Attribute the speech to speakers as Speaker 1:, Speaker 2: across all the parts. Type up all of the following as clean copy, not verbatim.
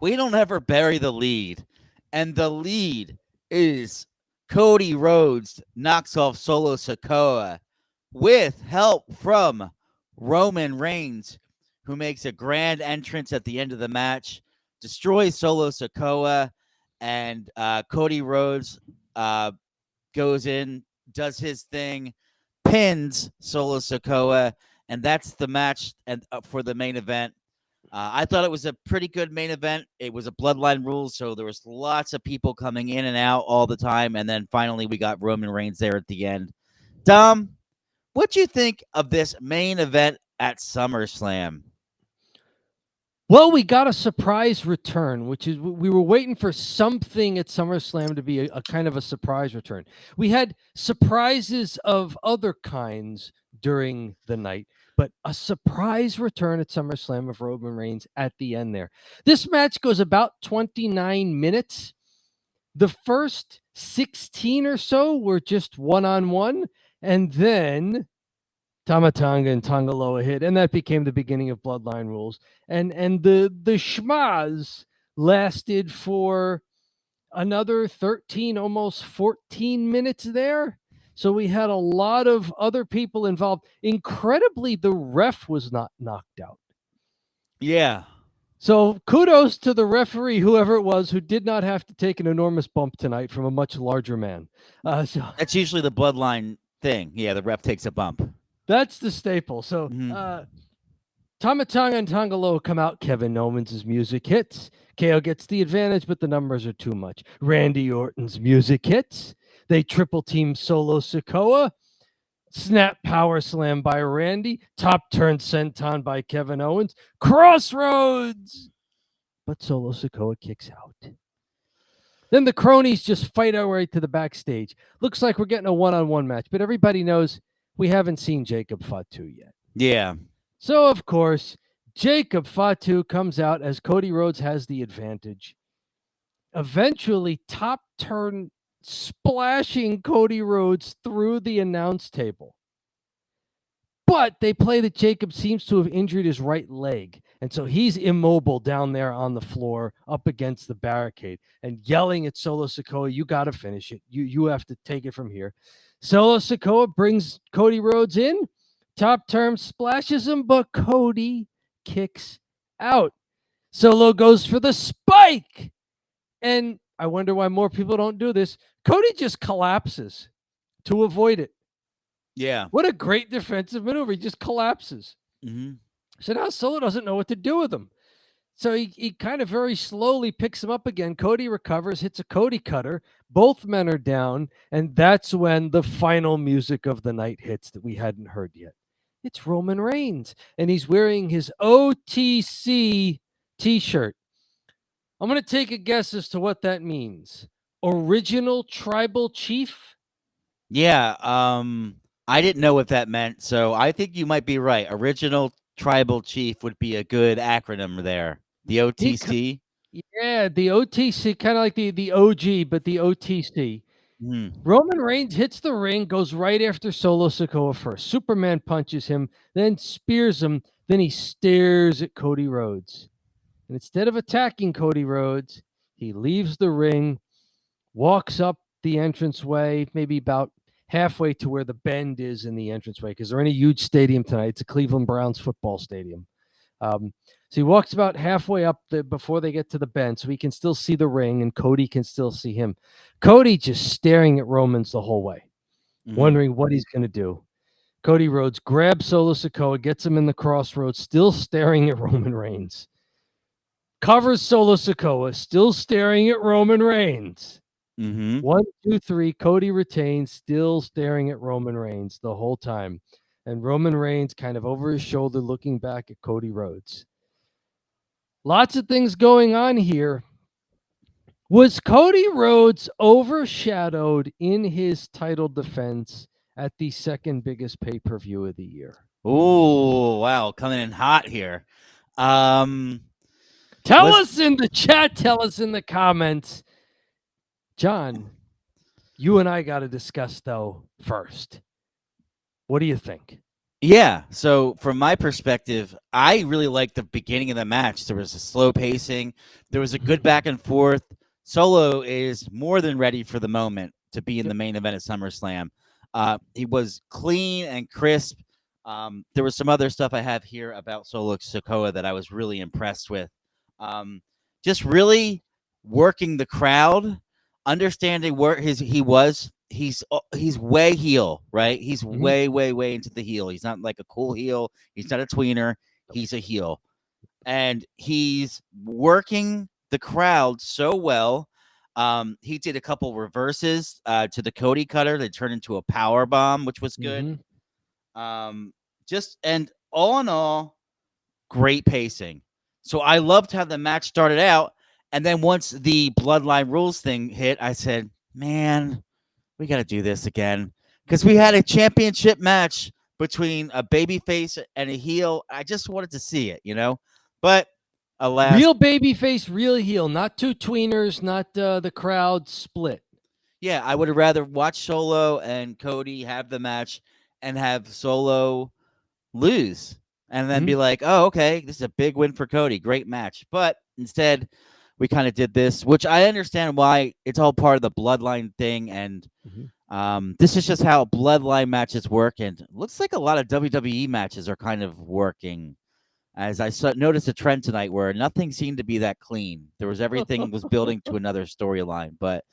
Speaker 1: we don't ever bury the lead. And the lead is Cody Rhodes knocks off Solo Sikoa with help from Roman Reigns, who makes a grand entrance at the end of the match, destroys Solo Sikoa, and Cody Rhodes goes in, does his thing, pins Solo Sikoa, and that's the match and for the main event. I thought it was a pretty good main event. It was a bloodline rules, so there was lots of people coming in and out all the time, and then finally we got Roman Reigns there at the end. Dom, what do you think of this main event at SummerSlam?
Speaker 2: Well, we got a surprise return, which is we were waiting for something at SummerSlam to be a kind of a surprise return. We had surprises of other kinds during the night, but a surprise return at SummerSlam of Roman Reigns at the end there. This match goes about 29 minutes. The first 16 or so were just one-on-one, and then Tama Tonga and Tonga Loa hit, and that became the beginning of Bloodline Rules. And the schmaz lasted for another 13, almost 14 minutes there. So we had a lot of other people involved. Incredibly, the ref was not knocked out.
Speaker 1: Yeah.
Speaker 2: So kudos to the referee, whoever it was, who did not have to take an enormous bump tonight from a much larger man.
Speaker 1: So that's usually the Bloodline thing. Yeah, the ref takes a bump.
Speaker 2: That's the staple. So Tama Tonga and Tonga Loa come out. Kevin Owens' music hits. KO gets the advantage, but the numbers are too much. Randy Orton's music hits. They triple team Solo Sikoa. Snap power slam by Randy. Top turn senton by Kevin Owens. Crossroads! But Solo Sikoa kicks out. Then the cronies just fight our way to the backstage. Looks like we're getting a one-on-one match, but everybody knows we haven't seen Jacob Fatu yet.
Speaker 1: Yeah.
Speaker 2: So, of course, Jacob Fatu comes out as Cody Rhodes has the advantage. Eventually, top turn splashing Cody Rhodes through the announce table. But they play that Jacob seems to have injured his right leg. And so he's immobile down there on the floor up against the barricade and yelling at Solo Sikoa, you got to finish it. You have to take it from here. Solo Sikoa brings Cody Rhodes in. Top term splashes him, but Cody kicks out. Solo goes for the spike. And I wonder why more people don't do this. Cody just collapses to avoid it.
Speaker 1: Yeah.
Speaker 2: What a great defensive maneuver. He just collapses.
Speaker 1: Mm-hmm.
Speaker 2: So now Solo doesn't know what to do with him. So he kind of very slowly picks him up again. Cody recovers, hits a Cody cutter. Both men are down. And that's when the final music of the night hits that we hadn't heard yet. It's Roman Reigns. And he's wearing his OTC t-shirt. I'm going to take a guess as to what that means. Original Tribal Chief?
Speaker 1: Yeah. I didn't know what that meant. So I think you might be right. Original Tribal Chief would be a good acronym there. The OTC?
Speaker 2: Yeah, the OTC, kind of like the OG, but the OTC. Roman Reigns hits the ring, goes right after Solo Sikoa first. Superman punches him, then spears him. Then he stares at Cody Rhodes. And instead of attacking Cody Rhodes, he leaves the ring, walks up the entranceway, maybe about halfway to where the bend is in the entranceway, because they're in a huge stadium tonight. It's a Cleveland Browns football stadium. So he walks about halfway up before they get to the bend, so he can still see the ring, and Cody can still see him. Cody just staring at Romans the whole way, wondering what he's going to do. Cody Rhodes grabs Solo Sikoa, gets him in the crossroads, still staring at Roman Reigns. Covers Solo Sikoa, still staring at Roman Reigns. 1, 2, 3. Cody retains, still staring at Roman Reigns the whole time. And Roman Reigns kind of over his shoulder looking back at Cody Rhodes. Lots of things going on here. Was Cody Rhodes overshadowed in his title defense at the second biggest pay-per-view of the year?
Speaker 1: Oh, wow. Coming in hot here.
Speaker 2: Tell us in the chat. Tell us in the comments. John, you and I got to discuss, though, first. What do you think?
Speaker 1: Yeah. So from my perspective, I really liked the beginning of the match. There was a slow pacing. There was a good back and forth. Solo is more than ready for the moment to be in the
Speaker 2: Yep.
Speaker 1: main event at SummerSlam. He was clean and crisp. There was some other stuff I have here about Solo Sikoa that I was really impressed with. Just really working the crowd, understanding where he was. He's way heel, right? He's way into the heel. He's not like a cool heel. He's not a tweener. He's a heel, and he's working the crowd so well. He did a couple reverses to the Cody cutter. They turned into a power bomb, which was good. Just and all in all, great pacing. So I loved how the match started out, and then once the Bloodline Rules thing hit, I said, "Man, we got to do this again," because we had a championship match between a babyface and a heel. I just wanted to see it, But alas,
Speaker 2: real babyface, real heel, not two tweeners, not the crowd split.
Speaker 1: Yeah, I would have rather watch Solo and Cody have the match and have Solo lose and then be like, "Oh, okay, this is a big win for Cody. Great match." But instead, we kind of did this, which I understand why it's all part of the Bloodline thing, and this is just how Bloodline matches work. And it looks like a lot of WWE matches are kind of working. As I noticed a trend tonight where nothing seemed to be that clean. There was everything was building to another storyline. But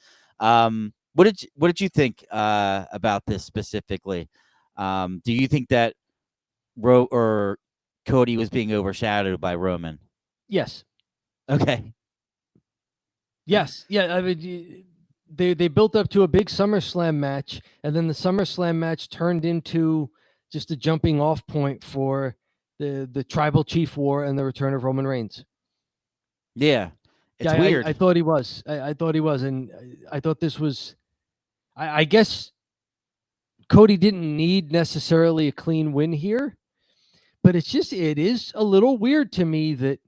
Speaker 1: what did you think about this specifically? Do you think that Cody was being overshadowed by Roman?
Speaker 2: Yes.
Speaker 1: Okay.
Speaker 2: Yes. Yeah. I mean, they built up to a big SummerSlam match, and then the SummerSlam match turned into just a jumping off point for the Tribal Chief War and the return of Roman Reigns.
Speaker 1: Yeah. It's weird.
Speaker 2: I thought he was. I thought he was, and I thought this was. I guess Cody didn't need necessarily a clean win here, but it is a little weird to me that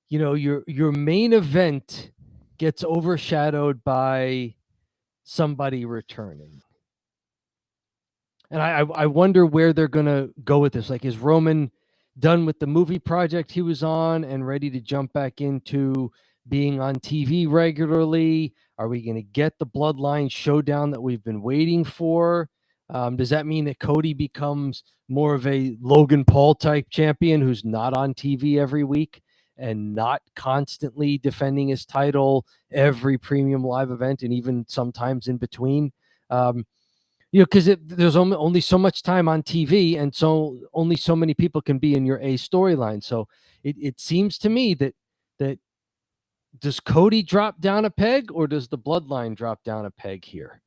Speaker 2: your main event gets overshadowed by somebody returning. And I wonder where they're going to go with this. Like, is Roman done with the movie project he was on and ready to jump back into being on TV regularly? Are we going to get the Bloodline showdown that we've been waiting for? Does that mean that Cody becomes more of a Logan Paul type champion who's not on TV every week and not constantly defending his title every premium live event and even sometimes in between? Because there's only so much time on TV, and so only so many people can be in your A storyline. So it seems to me that does Cody drop down a peg, or does the Bloodline drop down a peg here?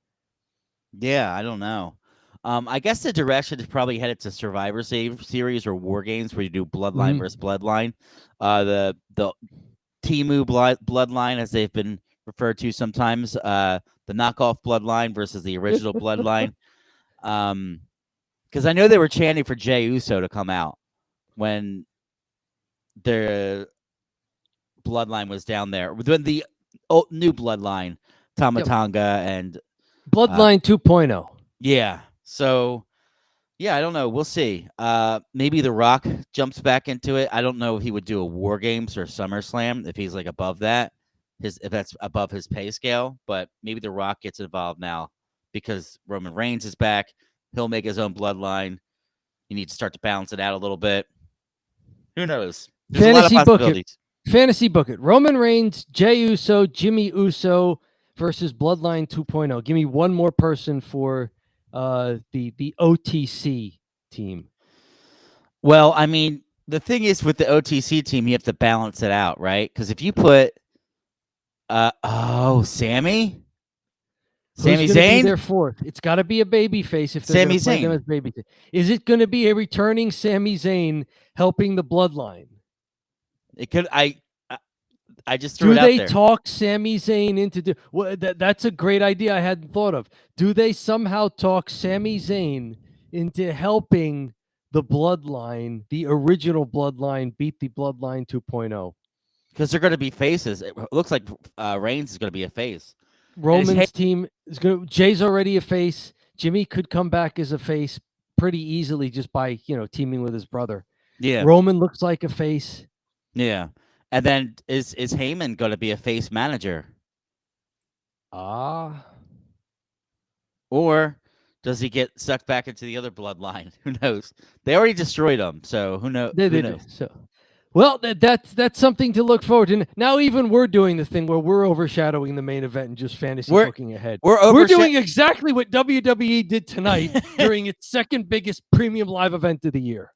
Speaker 1: Yeah, I don't know. I guess the direction is probably headed to Survivor Series or War Games, where you do Bloodline versus Bloodline. The Timu Bloodline, as they've been referred to sometimes, the knockoff Bloodline versus the original Bloodline. Because I know they were chanting for Jey Uso to come out when the Bloodline was down there. When the new Bloodline, Tama Tonga and
Speaker 2: Bloodline 2.0.
Speaker 1: Yeah. So, yeah, I don't know. We'll see. Maybe The Rock jumps back into it. I don't know if he would do a War Games or SummerSlam if he's like above that, if that's above his pay scale. But maybe The Rock gets involved now because Roman Reigns is back. He'll make his own Bloodline. You need to start to balance it out a little bit. Who knows? There's a lot of possibilities.
Speaker 2: Fantasy book it. Roman Reigns, Jey Uso, Jimmy Uso versus Bloodline 2.0. Give me one more person for the OTC team.
Speaker 1: Well, I mean, the thing is with the OTC team, you have to balance it out, right? Because if you put, Sami Zayn,
Speaker 2: their fourth. It's got to be a baby face if they're going to play them as baby. Is it going to be a returning Sami Zayn helping the Bloodline?
Speaker 1: It could. I just threw it out there.
Speaker 2: Do they talk Sami Zayn into that's a great idea I hadn't thought of. Do they somehow talk Sami Zayn into helping the Bloodline, the original Bloodline, beat the Bloodline 2.0?
Speaker 1: Because they're going to be faces. It looks like Reigns is going to be a face.
Speaker 2: Roman's team is going. Jay's already a face. Jimmy could come back as a face, pretty easily just by, teaming with his brother.
Speaker 1: Yeah.
Speaker 2: Roman looks like a face.
Speaker 1: Yeah. And then is Heyman going to be a face manager? Or does he get sucked back into the other bloodline? Who knows? They already destroyed him, so who knows?
Speaker 2: Who knows? So, well, that's something to look forward to. Now, even we're doing the thing where we're overshadowing the main event and just fantasy booking ahead. We're doing exactly what WWE did tonight during its second biggest premium live event of the year.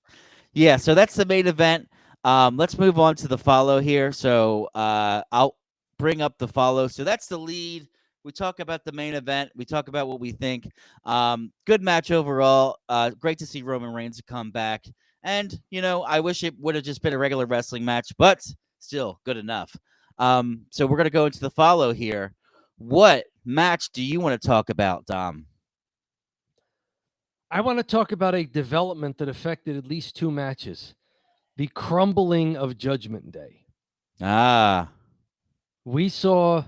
Speaker 1: Yeah, so that's the main event. Let's move on to the follow here. So I'll bring up the follow. So that's the lead. We talk about the main event. We talk about what we think. Good match overall. Great to see Roman Reigns come back. And, I wish it would have just been a regular wrestling match, but still good enough. So we're going to go into the follow here. What match do you want to talk about, Dom?
Speaker 2: I want to talk about a development that affected at least two matches. The crumbling of Judgment Day. We saw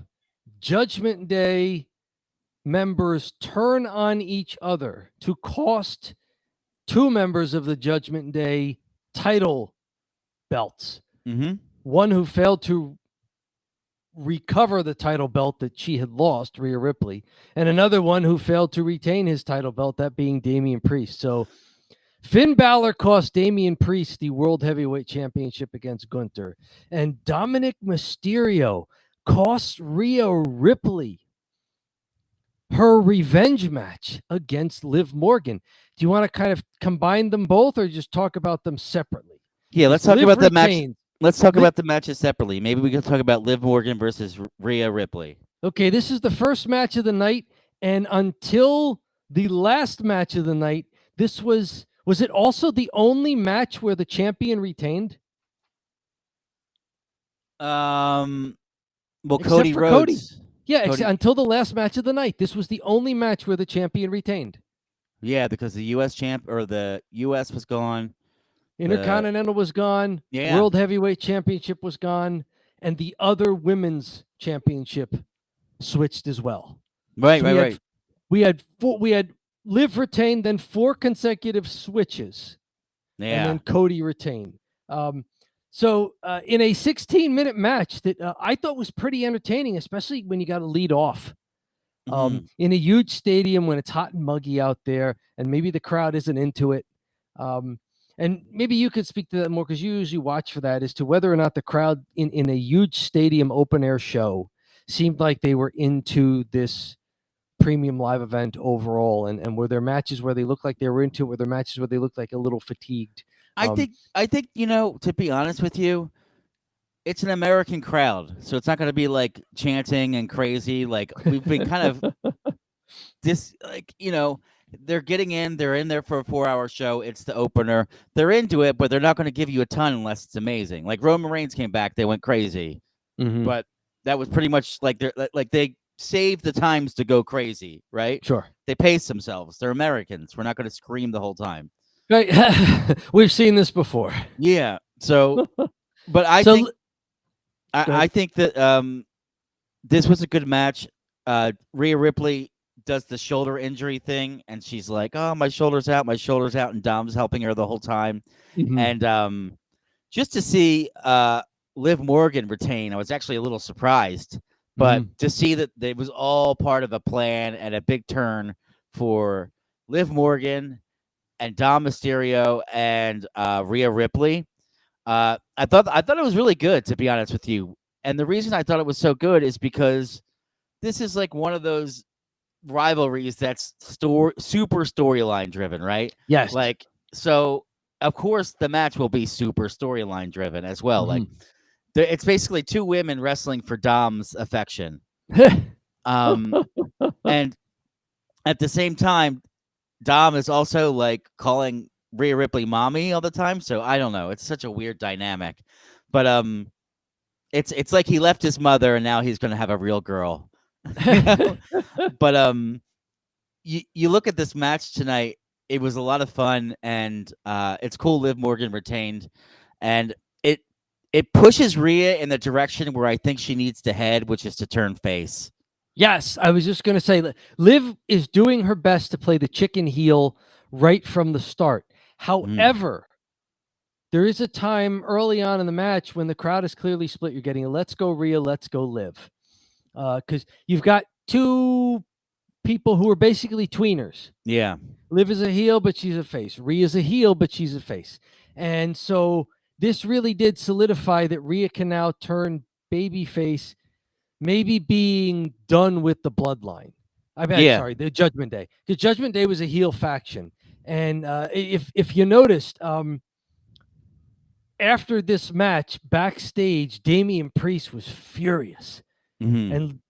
Speaker 2: Judgment Day members turn on each other to cost two members of the Judgment Day title belts.
Speaker 1: Mm-hmm.
Speaker 2: One who failed to recover the title belt that she had lost, Rhea Ripley, and another one who failed to retain his title belt, that being Damian Priest. So Finn Balor cost Damian Priest the World Heavyweight Championship against Gunther, and Dominic Mysterio cost Rhea Ripley her revenge match against Liv Morgan. Do you want to kind of combine them both or just talk about them separately?
Speaker 1: Yeah, let's talk about the match. Let's talk about the matches separately. Maybe we can talk about Liv Morgan versus Rhea Ripley.
Speaker 2: Okay, this is the first match of the night, and until the last match of the night, this was it also the only match where the champion retained?
Speaker 1: Well,
Speaker 2: Except
Speaker 1: Cody
Speaker 2: for
Speaker 1: Rhodes.
Speaker 2: Cody. Yeah, until the last match of the night. This was the only match where the champion retained.
Speaker 1: Yeah, because the the U.S. was gone.
Speaker 2: Intercontinental was gone.
Speaker 1: Yeah.
Speaker 2: World Heavyweight Championship was gone. And the other women's championship switched as well.
Speaker 1: Right, so right.
Speaker 2: We had Liv retained, then 4 consecutive switches.
Speaker 1: Yeah.
Speaker 2: And then Cody retained. So in a 16-minute match that I thought was pretty entertaining, especially when you got to lead off in a huge stadium when it's hot and muggy out there, and maybe the crowd isn't into it. And maybe you could speak to that more because you usually watch for that, as to whether or not the crowd in a huge stadium open-air show seemed like they were into this premium live event overall, and were there matches where they looked like they were into it, were there matches where they looked like a little fatigued?
Speaker 1: I think to be honest with you, it's an American crowd, so it's not going to be like chanting and crazy. Like we've been kind of they're getting in, they're in there for a 4-hour show. It's the opener. They're into it, but they're not going to give you a ton unless it's amazing. Like Roman Reigns came back, they went crazy, but that was pretty much like they saved the times to go crazy, right?
Speaker 2: Sure.
Speaker 1: They pace themselves. They're Americans. We're not going to scream the whole time.
Speaker 2: Right. We've seen this before.
Speaker 1: Yeah. So, but I think that this was a good match. Rhea Ripley does the shoulder injury thing, and she's like, "Oh, my shoulder's out, and Dom's helping her the whole time." And just to see Liv Morgan retain, I was actually a little surprised, but to see that it was all part of a plan and a big turn for Liv Morgan and Dom Mysterio and Rhea Ripley. I thought it was really good, to be honest with you. And the reason I thought it was so good is because this is like one of those rivalries that's super storyline driven, right?
Speaker 2: Yes.
Speaker 1: Like, so of course the match will be super storyline driven as well. Like it's basically two women wrestling for Dom's affection. And at the same time, Dom is also like calling Rhea Ripley mommy all the time. So I don't know. It's such a weird dynamic, but it's like he left his mother and now he's going to have a real girl. But you look at this match tonight, it was a lot of fun, and it's cool Liv Morgan retained, and it pushes Rhea in the direction where I think she needs to head, which is to turn face.
Speaker 2: Yes, I was just going to say, Liv is doing her best to play the chicken heel right from the start. However, there is a time early on in the match when the crowd is clearly split. You're getting a let's go Rhea, let's go Liv. Because you've got two people who are basically tweeners.
Speaker 1: Yeah.
Speaker 2: Liv is a heel, but she's a face. Rhea's a heel, but she's a face. And so this really did solidify that Rhea can now turn babyface, maybe being done with the bloodline. Sorry, the Judgment Day. Because Judgment Day was a heel faction. And if you noticed, after this match, backstage, Damian Priest was furious and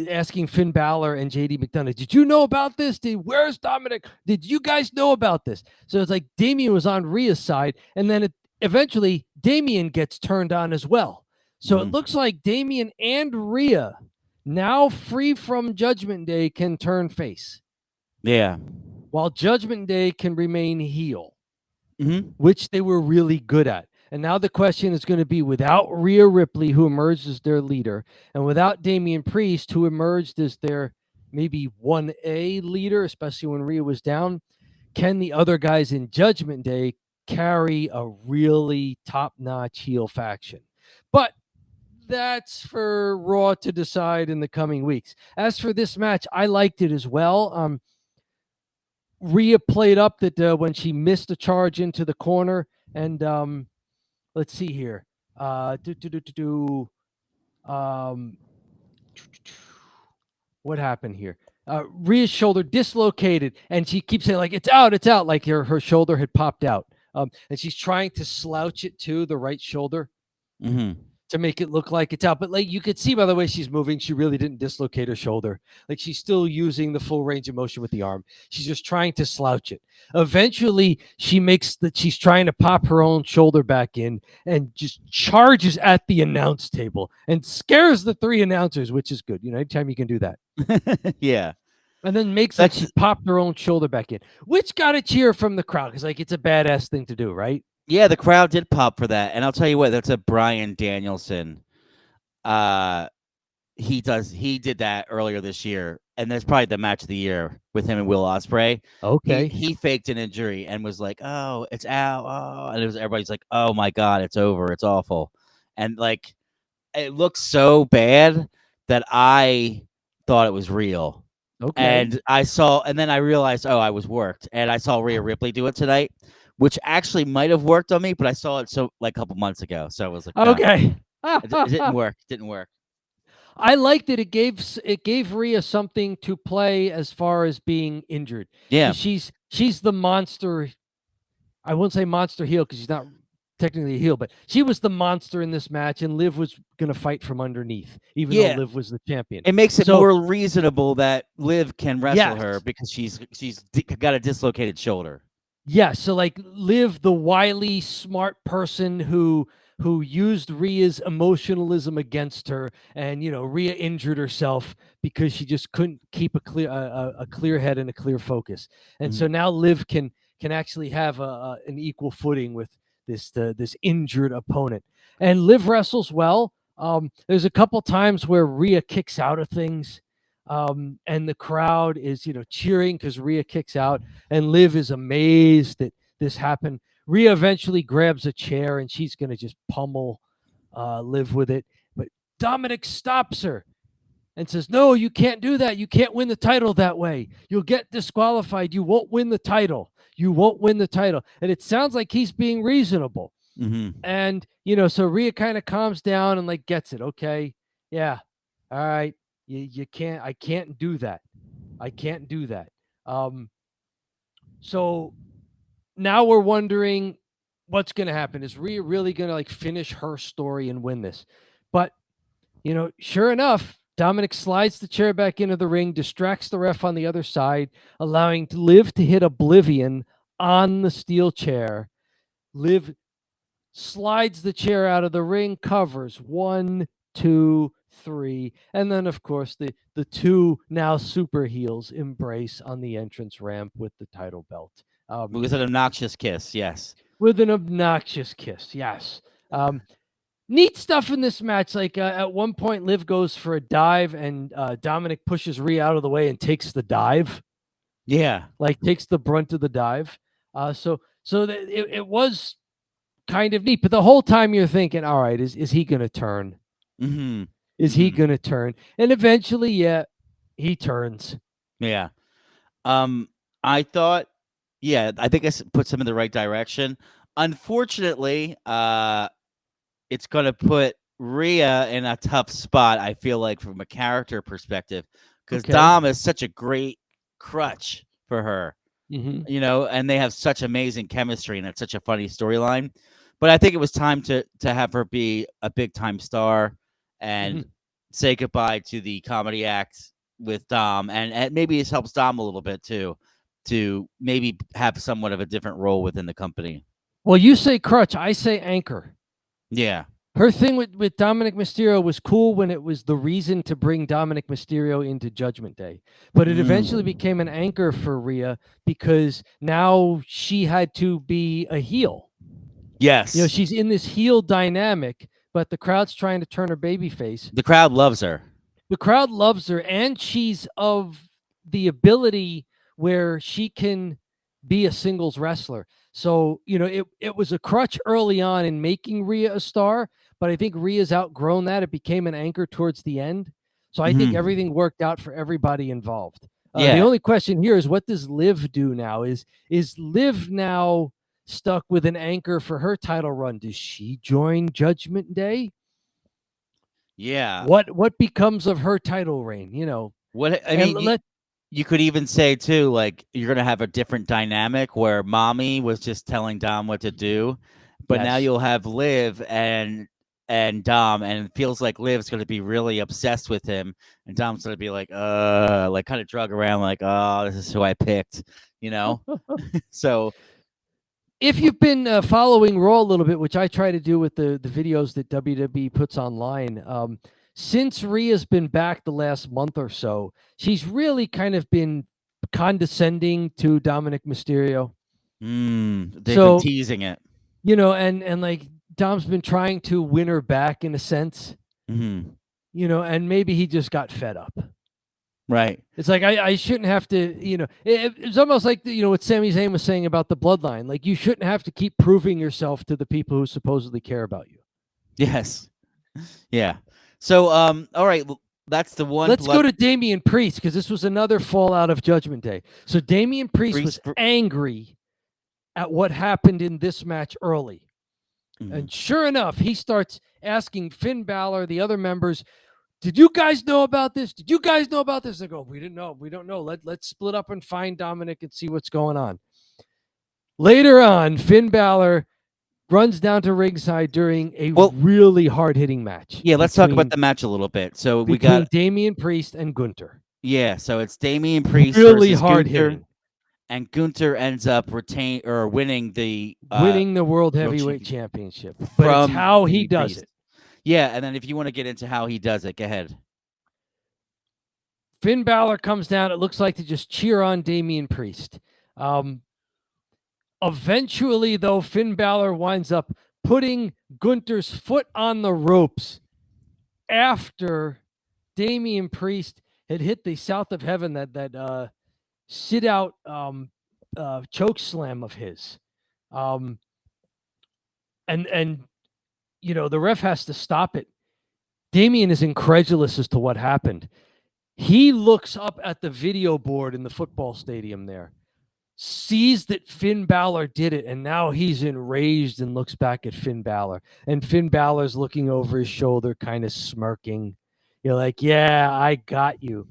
Speaker 2: asking Finn Balor and JD McDonough, did you know about this? Where's Dominic? Did you guys know about this? So it's like Damian was on Rhea's side, and then eventually Damian gets turned on as well. So it looks like Damian and Rhea, now free from Judgment Day, can turn face.
Speaker 1: Yeah.
Speaker 2: While Judgment Day can remain heel, which they were really good at. And now the question is going to be, without Rhea Ripley, who emerged as their leader, and without Damian Priest, who emerged as their maybe 1A leader, especially when Rhea was down, can the other guys in Judgment Day carry a really top-notch heel faction? But that's for Raw to decide in the coming weeks. As for this match, I liked it as well. Rhea played up that when she missed a charge into the corner, and let's see here. What happened here? Rhea's shoulder dislocated, and she keeps saying, like, it's out, like her shoulder had popped out. And she's trying to slouch it to the right shoulder to make it look like it's out. But like you could see by the way she's moving, she really didn't dislocate her shoulder. Like she's still using the full range of motion with the arm. She's just trying to slouch it. Eventually, she's trying to pop her own shoulder back in and just charges at the announce table and scares the three announcers, which is good. You know, anytime you can do that.
Speaker 1: Yeah.
Speaker 2: And then makes like she popped her own shoulder back in, which got a cheer from the crowd because like it's a badass thing to do, right?
Speaker 1: Yeah, the crowd did pop for that. And I'll tell you what, that's a Bryan Danielson. He did that earlier this year, and that's probably the match of the year with him and Will Ospreay.
Speaker 2: Okay.
Speaker 1: He faked an injury and was like, "Oh, it's out." Oh, and everybody's like, "Oh my god, it's over. It's awful." And like it looks so bad that I thought it was real.
Speaker 2: Okay.
Speaker 1: And then I realized, oh, I was worked. And I saw Rhea Ripley do it tonight, which actually might have worked on me, but I saw it like a couple months ago. So I was like, no.
Speaker 2: Okay.
Speaker 1: It didn't work. It didn't work.
Speaker 2: I liked it. It gave Rhea something to play as far as being injured.
Speaker 1: Yeah.
Speaker 2: She's the monster. I won't say monster heel because she's not technically a heel, but she was the monster in this match, and Liv was going to fight from underneath, even though Liv was the champion.
Speaker 1: It makes it more reasonable that Liv can wrestle her because she's got a dislocated shoulder.
Speaker 2: Yeah, so like Liv, the wily, smart person who used Rhea's emotionalism against her, and Rhea injured herself because she just couldn't keep a clear head and a clear focus, and so now Liv can actually have an equal footing with this injured opponent, and Liv wrestles well. There's a couple times where Rhea kicks out of things. And the crowd is, cheering because Rhea kicks out, and Liv is amazed that this happened. Rhea eventually grabs a chair, and she's going to just pummel Liv with it. But Dominic stops her and says, no, you can't do that. You can't win the title that way. You'll get disqualified. You won't win the title. You won't win the title. And it sounds like he's being reasonable. And, so Rhea kind of calms down and like gets it. Okay. Yeah. All right. You can't, I can't do that. I can't do that. So now we're wondering what's going to happen. Is Rhea really going to like finish her story and win this? But, sure enough, Dominic slides the chair back into the ring, distracts the ref on the other side, allowing Liv to hit Oblivion on the steel chair. Liv slides the chair out of the ring, covers 1, 2, 3, and then of course the two now super heels embrace on the entrance ramp with the title belt.
Speaker 1: With an obnoxious kiss, yes.
Speaker 2: With an obnoxious kiss, yes. Neat stuff in this match. Like at one point, Liv goes for a dive, and Dominic pushes Rhea out of the way and takes the dive.
Speaker 1: Yeah.
Speaker 2: like takes the brunt of the dive. It was kind of neat, but the whole time you're thinking, all right, is he going to turn?
Speaker 1: Mm-hmm.
Speaker 2: Is he going to turn? And eventually, yeah, he turns.
Speaker 1: Yeah. I thought, yeah, I think puts him in the right direction. Unfortunately, it's going to put Rhea in a tough spot, I feel like, from a character perspective, because Dom is such a great crutch for her, and they have such amazing chemistry, and it's such a funny storyline. But I think it was time to have her be a big-time star and say goodbye to the comedy act with Dom, and maybe this helps Dom a little bit, too, to maybe have somewhat of a different role within the company.
Speaker 2: Well, you say crutch, I say anchor.
Speaker 1: Yeah.
Speaker 2: Her thing with Dominic Mysterio was cool when it was the reason to bring Dominic Mysterio into Judgment Day. But it eventually became an anchor for Rhea because now she had to be a heel.
Speaker 1: Yes.
Speaker 2: She's in this heel dynamic, but the crowd's trying to turn her babyface.
Speaker 1: The crowd loves her.
Speaker 2: The crowd loves her, and she's of the ability where she can be a singles wrestler. So, it was a crutch early on in making Rhea a star, but I think Rhea's outgrown that. It became an anchor towards the end. So I think everything worked out for everybody involved. The only question here is, what does Liv do now? Is Liv now stuck with an anchor for her title run? Does she join Judgment Day?
Speaker 1: Yeah.
Speaker 2: What becomes of her title reign?
Speaker 1: What I mean, you could even say too, like, you're gonna have a different dynamic where Mommy was just telling Dom what to do, but now you'll have Liv and Dom, and it feels like Liv's gonna be really obsessed with him, and Dom's gonna be like kind of drug around, like, oh, this is who I picked, So
Speaker 2: if you've been following Raw a little bit, which I try to do with the videos that WWE puts online, since Rhea's been back the last month or so, she's really kind of been condescending to Dominic Mysterio.
Speaker 1: They've been teasing it.
Speaker 2: And like Dom's been trying to win her back in a sense. And maybe he just got fed up.
Speaker 1: Right.
Speaker 2: It's like, I shouldn't have to, it's almost like, what Sami Zayn was saying about the bloodline. Like, you shouldn't have to keep proving yourself to the people who supposedly care about you.
Speaker 1: Yes. Yeah. So, all right, that's the one.
Speaker 2: Let's go to Damian Priest, because this was another fallout of Judgment Day. So Damian Priest was angry at what happened in this match early. And sure enough, he starts asking Finn Balor, the other members, did you guys know about this? Did you guys know about this? They go, we didn't know. We don't know. Let's split up and find Dominic and see what's going on. Later on, Finn Balor runs down to ringside during a really hard-hitting match.
Speaker 1: Yeah, let's talk about the match a little bit. So we got
Speaker 2: Damian Priest and Gunther.
Speaker 1: Yeah, so it's Damian Priest
Speaker 2: really hard-hitting.
Speaker 1: And Gunther ends up winning the
Speaker 2: World Heavyweight Championship. But it's how he does it.
Speaker 1: Yeah, and then if you want to get into how he does it, go ahead.
Speaker 2: Finn Balor comes down, it looks like, to just cheer on Damian Priest. Eventually, though, Finn Balor winds up putting Gunther's foot on the ropes after Damian Priest had hit the South of Heaven, that sit-out choke slam of his. And the ref has to stop it. Damian is incredulous as to what happened. He looks up at the video board in the football stadium there, sees that Finn Balor did it, and now he's enraged and looks back at Finn Balor. And Finn Balor's looking over his shoulder, kind of smirking. You're like, yeah, I got you.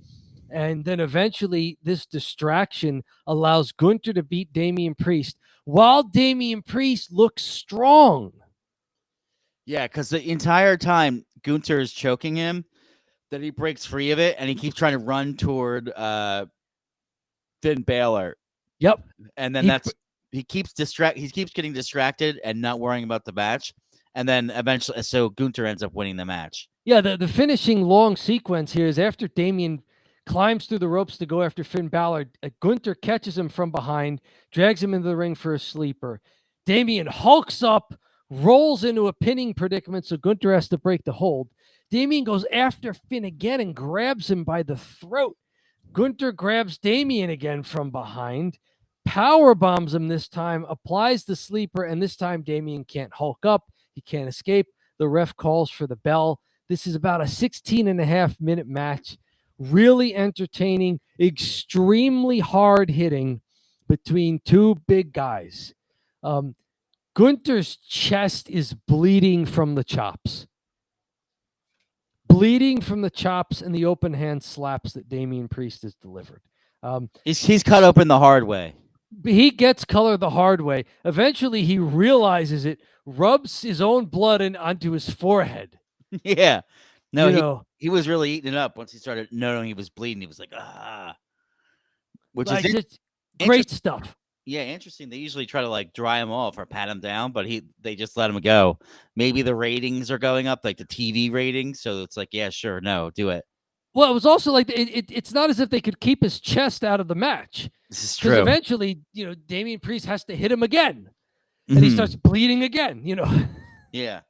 Speaker 2: And then eventually this distraction allows Gunther to beat Damian Priest while Damian Priest looks strong.
Speaker 1: Yeah, because the entire time Gunther is choking him, then he breaks free of it, and he keeps trying to run toward Finn Balor.
Speaker 2: Yep.
Speaker 1: And then he keeps getting distracted and not worrying about the match. And then eventually, so Gunther ends up winning the match.
Speaker 2: Yeah, the finishing long sequence here is after Damian climbs through the ropes to go after Finn Balor. Gunther catches him from behind, drags him into the ring for a sleeper. Damian hulks up, rolls into a pinning predicament, so Gunther has to break the hold. Damian goes after Finn again and grabs him by the throat. Gunther grabs Damian again from behind, power bombs him this time, applies the sleeper, and this time Damian can't hulk up. He can't escape. The ref calls for the bell. This is about a 16.5-minute match. Really entertaining, extremely hard hitting between two big guys. Gunther's chest is bleeding from the chops. Bleeding from the chops and the open hand slaps that Damian Priest has delivered.
Speaker 1: He's cut open the hard way.
Speaker 2: He gets color the hard way. Eventually, he realizes it, rubs his own blood onto his forehead.
Speaker 1: Yeah. No, he was really eating it up once he started knowing he was bleeding. He was like, which is
Speaker 2: just great stuff.
Speaker 1: Yeah, interesting. They usually try to like dry him off or pat him down, but they just let him go. Maybe the ratings are going up, like the TV ratings. So it's like, yeah, sure, no, do it.
Speaker 2: Well, it was also like it's not as if they could keep his chest out of the match.
Speaker 1: This is true.
Speaker 2: Because eventually, Damian Priest has to hit him again, and he starts bleeding again.
Speaker 1: Yeah.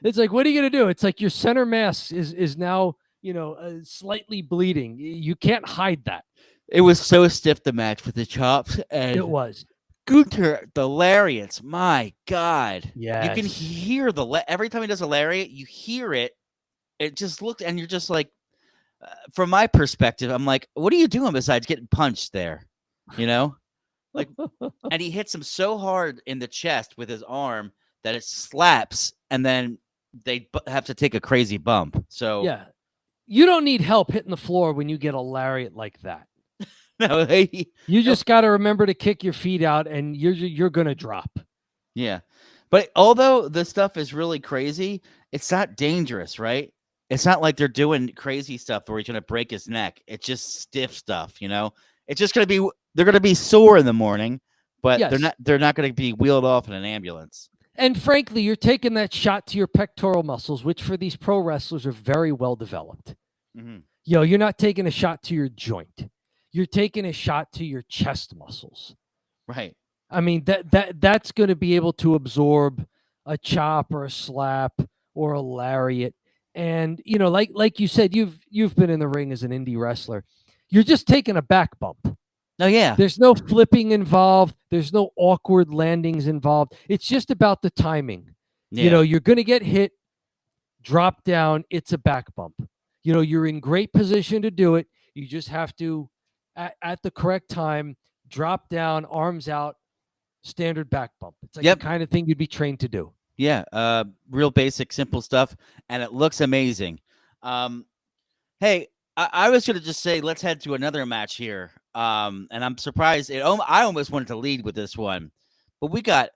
Speaker 2: It's like, what are you going to do? It's like your center mass is now slightly bleeding. You can't hide that.
Speaker 1: It was so stiff, the match with the chops. And
Speaker 2: it was.
Speaker 1: Gunther, the lariats, my God.
Speaker 2: Yes.
Speaker 1: You can hear every time he does a lariat, you hear it. It just looked, and you're just like, from my perspective, I'm like, what are you doing besides getting punched there? Like, and he hits him so hard in the chest with his arm that it slaps, and then they have to take a crazy bump. So
Speaker 2: yeah, you don't need help hitting the floor when you get a lariat like that.
Speaker 1: No,
Speaker 2: you just got to remember to kick your feet out, and you're gonna drop.
Speaker 1: Yeah, but although the stuff is really crazy, it's not dangerous, right? It's not like they're doing crazy stuff where he's gonna break his neck. It's just stiff stuff, It's just they're gonna be sore in the morning, but
Speaker 2: yes.
Speaker 1: they're not gonna be wheeled off in an ambulance.
Speaker 2: And frankly, you're taking that shot to your pectoral muscles, which for these pro wrestlers are very well developed.
Speaker 1: Mm-hmm.
Speaker 2: You're not taking a shot to your joint. You're taking a shot to your chest muscles.
Speaker 1: Right.
Speaker 2: I mean, that's going to be able to absorb a chop or a slap or a lariat. And, like you said, you've been in the ring as an indie wrestler. You're just taking a back bump.
Speaker 1: Oh, yeah.
Speaker 2: There's no flipping involved. There's no awkward landings involved. It's just about the timing. Yeah. You're going to get hit, drop down. It's a back bump. You're in great position to do it. You just have to, at the correct time, drop down, arms out, standard back bump. It's like the kind of thing you'd be trained to do.
Speaker 1: Yeah. Real basic, simple stuff. And it looks amazing. Hey, I was going to just say, let's head to another match here. And I'm surprised. I almost wanted to lead with this one. But we got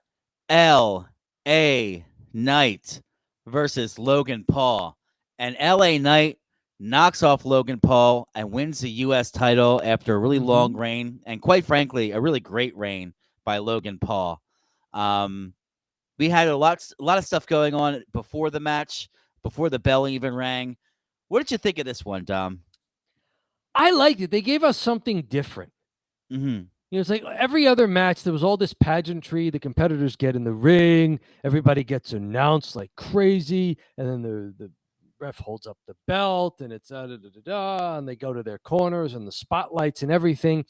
Speaker 1: L.A. Knight versus Logan Paul. And L.A. Knight knocks off Logan Paul and wins the U.S. title after a really long reign. And quite frankly, a really great reign by Logan Paul. We had a lot of stuff going on before the match, before the bell even rang. What did you think of this one, Dom?
Speaker 2: I liked it. They gave us something different.
Speaker 1: Mm-hmm.
Speaker 2: It's like every other match, there was all this pageantry. The competitors get in the ring. Everybody gets announced like crazy. And then the ref holds up the belt and it's and they go to their corners and the spotlights and everything.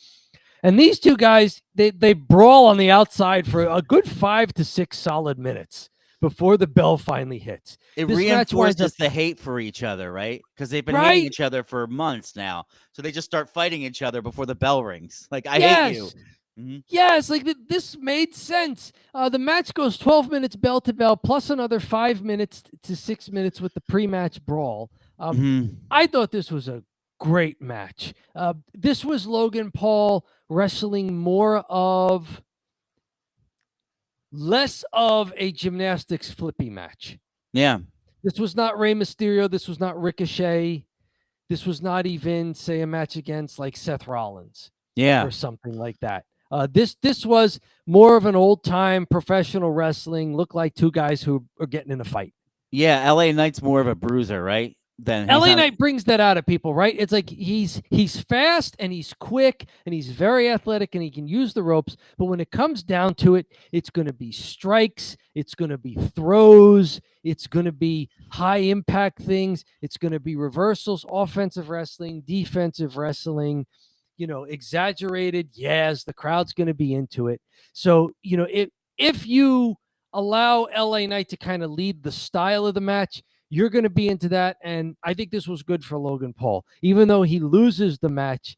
Speaker 2: And these two guys, they brawl on the outside for a good 5 to 6 solid minutes before the bell finally hits.
Speaker 1: It reinforces the hate for each other, right? Because they've been hating each other for months now. So they just start fighting each other before the bell rings. Like, I hate you.
Speaker 2: Mm-hmm. Yes, like this made sense. The match goes 12 minutes bell to bell, plus another 5 minutes to 6 minutes with the pre-match brawl. I thought this was a great match. This was Logan Paul wrestling less of a gymnastics flippy match.
Speaker 1: Yeah. This
Speaker 2: was not Rey Mysterio. This was not Ricochet. This was not even, say, a match against like Seth Rollins.
Speaker 1: Yeah.
Speaker 2: Or something like that. This was more of an old-time professional wrestling. Looked like two guys who are getting in a fight.
Speaker 1: Yeah, LA Knight's more of a bruiser, right? then
Speaker 2: LA Knight brings that out of people, right? It's like he's fast and he's quick and he's very athletic and he can use the ropes. But when it comes down to it, it's going to be strikes, it's going to be throws, it's going to be high impact things, it's going to be reversals, offensive wrestling, defensive wrestling, exaggerated. Yes, the crowd's going to be into it. So, if you allow LA Knight to kind of lead the style of the match, you're going to be into that. And I think this was good for Logan Paul. Even though he loses the match,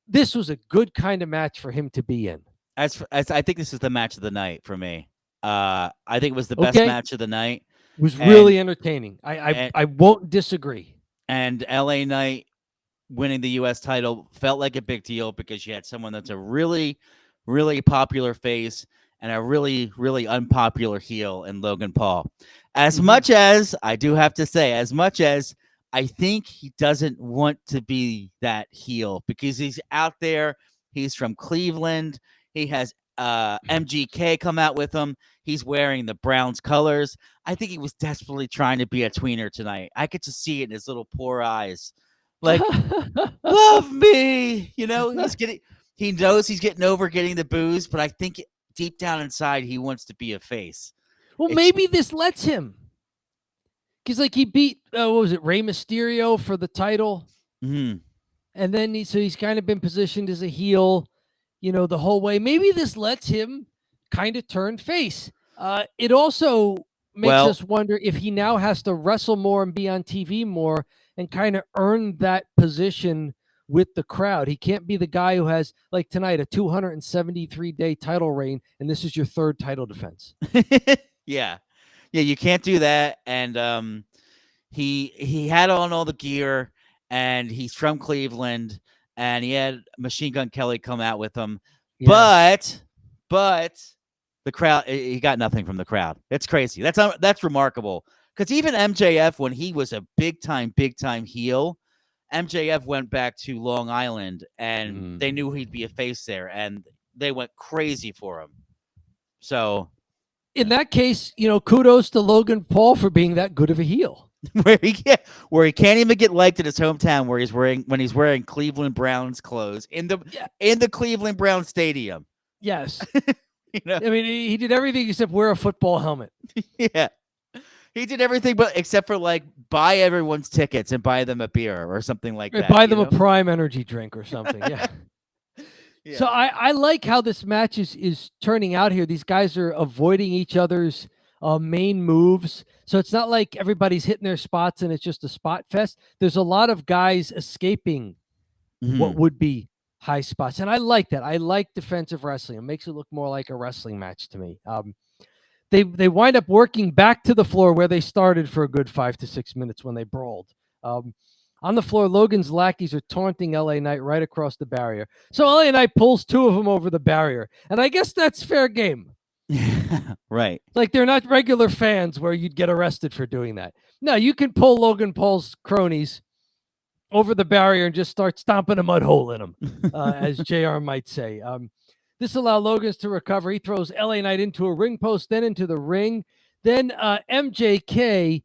Speaker 2: this was a good kind of match for him to be in.
Speaker 1: I think this is the match of the night for me. I think it was the best match of the night.
Speaker 2: It was really entertaining. I won't disagree.
Speaker 1: And LA Knight winning the U.S. title felt like a big deal because you had someone that's a really, really popular face and a really, really unpopular heel in Logan Paul. As much as, I do have to say, as much as I think he doesn't want to be that heel because he's out there, he's from Cleveland, he has MGK come out with him, he's wearing the Browns colors. I think he was desperately trying to be a tweener tonight. I could just see it in his little poor eyes. Like, love me. He knows he's getting over getting the booze, but I think deep down inside, he wants to be a face.
Speaker 2: Well, maybe this lets him. Because, he beat, Rey Mysterio for the title.
Speaker 1: Mm-hmm.
Speaker 2: And then he's kind of been positioned as a heel, the whole way. Maybe this lets him kind of turn face. It also makes us wonder if he now has to wrestle more and be on TV more and kind of earn that position with the crowd. He can't be the guy who has, like tonight, a 273-day title reign, and this is your third title defense.
Speaker 1: Yeah, you can't do that. And he had on all the gear, and he's from Cleveland, and he had Machine Gun Kelly come out with him. Yes. But the crowd, he got nothing from the crowd. It's crazy. That's remarkable. Because even MJF, when he was a big time heel, MJF went back to Long Island, and they knew he'd be a face there, and they went crazy for him. So,
Speaker 2: in that case, kudos to Logan Paul for being that good of a heel.
Speaker 1: where he can't even get liked in his hometown, when he's wearing Cleveland Browns clothes in the Cleveland Browns stadium.
Speaker 2: Yes, I mean, he did everything except wear a football helmet.
Speaker 1: Yeah. He did everything except for buy everyone's tickets and buy them a beer or something like that.
Speaker 2: Buy them a Prime Energy drink or something. Yeah. So I like how this match is turning out here. These guys are avoiding each other's main moves. So it's not like everybody's hitting their spots and it's just a spot fest. There's a lot of guys escaping what would be high spots. And I like that. I like defensive wrestling. It makes it look more like a wrestling match to me. They wind up working back to the floor where they started for a good 5 to 6 minutes when they brawled. On the floor, Logan's lackeys are taunting LA Knight right across the barrier. So LA Knight pulls two of them over the barrier. And I guess that's fair game.
Speaker 1: Right.
Speaker 2: Like, they're not regular fans where you'd get arrested for doing that. No, you can pull Logan Paul's cronies over the barrier and just start stomping a mud hole in them, as JR might say. This allowed Logan to recover. He throws LA Knight into a ring post, then into the ring. Then MJK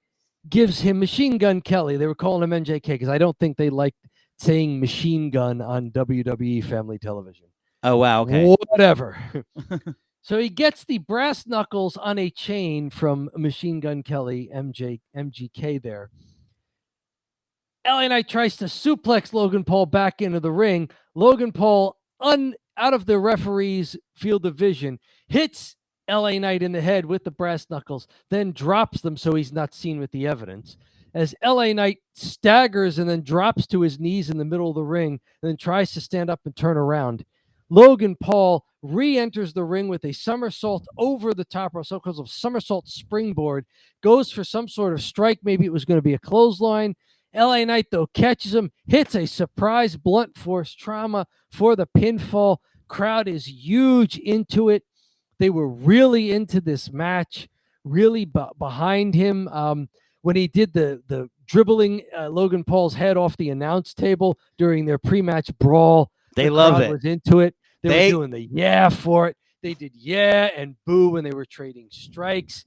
Speaker 2: gives him Machine Gun Kelly. They were calling him MJK because I don't think they liked saying machine gun on WWE family television.
Speaker 1: Oh, wow. Okay.
Speaker 2: Whatever. So he gets the brass knuckles on a chain from Machine Gun Kelly, MGK there. LA Knight tries to suplex Logan Paul back into the ring. Logan Paul, out of the referee's field of vision, hits LA Knight in the head with the brass knuckles, then drops them so he's not seen with the evidence. As LA Knight staggers and then drops to his knees in the middle of the ring, and then tries to stand up and turn around, Logan Paul re-enters the ring with a somersault over the top, or so-called somersault springboard, goes for some sort of strike. Maybe it was going to be a clothesline. LA Knight, though, catches him, hits a surprise blunt force trauma for the pinfall. Crowd is huge into it. They were really into this match, really behind him. When he did the dribbling Logan Paul's head off the announce table during their pre-match brawl,
Speaker 1: they love it.
Speaker 2: Was into it. They were doing the yeah for it. They did yeah and boo when they were trading strikes.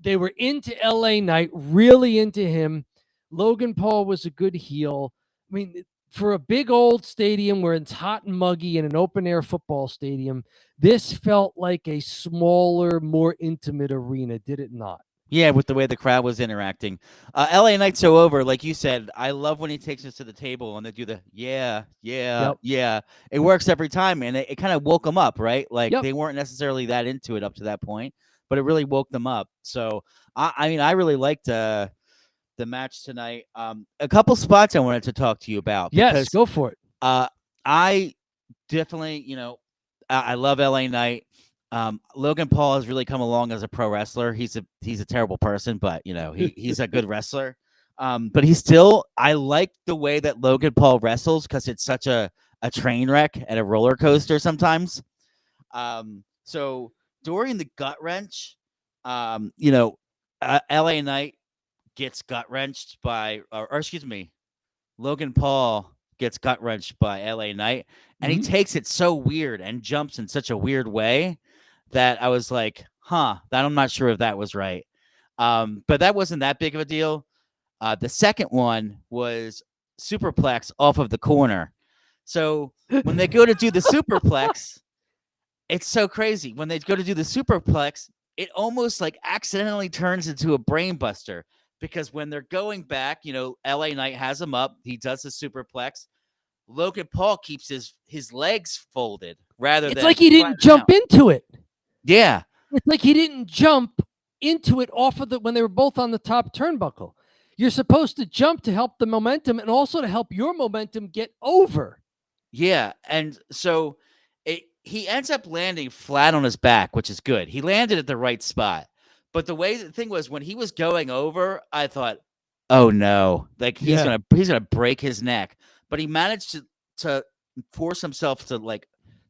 Speaker 2: They were into LA Knight, really into him. Logan Paul was a good heel. I mean, for a big old stadium where it's hot and muggy in an open air football stadium, this felt like a smaller, more intimate arena, did it not?
Speaker 1: Yeah, with the way the crowd was interacting. LA Knight's so over, like you said. I love when he takes us to the table and they do the yeah. It works every time, and it kind of woke them up, right? Like they weren't necessarily that into it up to that point, but it really woke them up. So I mean, I really liked the match tonight. A couple spots I wanted to talk to you about.
Speaker 2: Yes, go for it.
Speaker 1: I definitely, I love LA Knight. Logan Paul has really come along as a pro wrestler. He's a terrible person, but he's a good wrestler. But I like the way that Logan Paul wrestles because it's such a train wreck and a roller coaster sometimes. So during the gut wrench, LA Knight gets gut wrenched by, or excuse me, Logan Paul gets gut wrenched by LA Knight, and he takes it so weird and jumps in such a weird way that I was like, that I'm not sure if that was right. But that wasn't that big of a deal. The second one was superplex off of the corner. So when they go to do the superplex, it's so crazy. When they go to do the superplex, it almost like accidentally turns into a brain buster. Because when they're going back, LA Knight has him up. He does the superplex. Logan Paul keeps his legs folded rather than.
Speaker 2: It's like he didn't jump into it.
Speaker 1: Yeah.
Speaker 2: It's like he didn't jump into it when they were both on the top turnbuckle. You're supposed to jump to help the momentum and also to help your momentum get over.
Speaker 1: Yeah. And so he ends up landing flat on his back, which is good. He landed at the right spot. But the thing was, when he was going over, I thought, oh no, like he's gonna break his neck. But he managed to force himself to like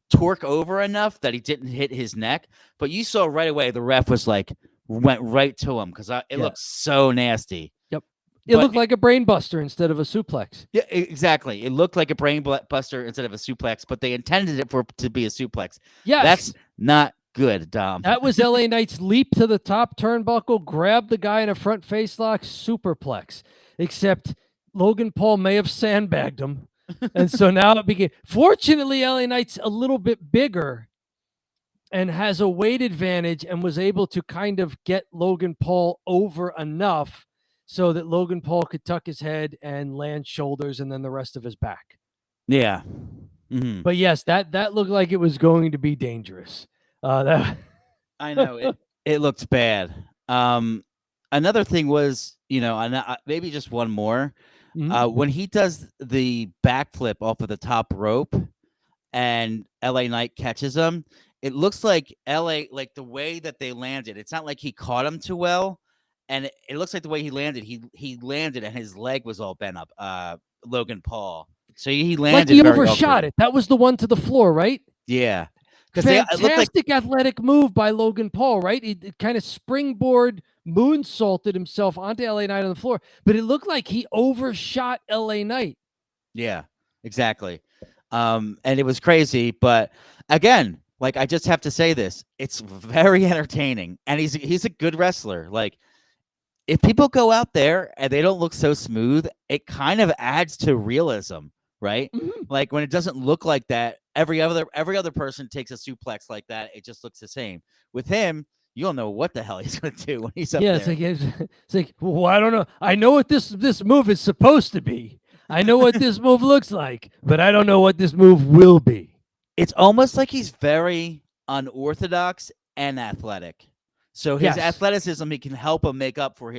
Speaker 1: torque over enough that he didn't hit his neck. But you saw right away the ref was like went right to him because it looked so nasty.
Speaker 2: Yep, it looked like a brain buster instead of a suplex.
Speaker 1: Yeah, exactly. It looked like a brain buster instead of a suplex, but they intended it to be a suplex.
Speaker 2: Yes,
Speaker 1: that's not good, Dom.
Speaker 2: That was LA Knight's leap to the top turnbuckle, grab the guy in a front face lock, superplex. Except Logan Paul may have sandbagged him. And so now it began. Fortunately, LA Knight's a little bit bigger and has a weight advantage and was able to kind of get Logan Paul over enough so that Logan Paul could tuck his head and land shoulders and then the rest of his back.
Speaker 1: Yeah.
Speaker 2: Mm-hmm. But yes, that looked like it was going to be dangerous.
Speaker 1: I know it looked bad. Another thing was, maybe just one more. When he does the backflip off of the top rope and LA Knight catches him, it looks like like the way that they landed, it's not like he caught him too well. And it looks like the way he landed, he landed and his leg was all bent up, Logan Paul. So he landed
Speaker 2: like he overshot it. That was the one to the floor, right?
Speaker 1: Yeah.
Speaker 2: Fantastic athletic move by Logan Paul, right? He kind of springboard moonsaulted himself onto LA Knight on the floor, but it looked like he overshot LA Knight.
Speaker 1: Yeah, exactly. And it was crazy, but again, like I just have to say this, it's very entertaining, and he's a good wrestler. Like if people go out there and they don't look so smooth, it kind of adds to realism, right? Mm-hmm. Like when it doesn't look like that, every other person takes a suplex like that, it just looks the same. With him, you don't know what the hell he's going to do when he's up there.
Speaker 2: It's like, well, I don't know. I know what this move is supposed to be. I know what this move looks like, but I don't know what this move will be.
Speaker 1: It's almost like he's very unorthodox and athletic. So his athleticism, he can help him make up for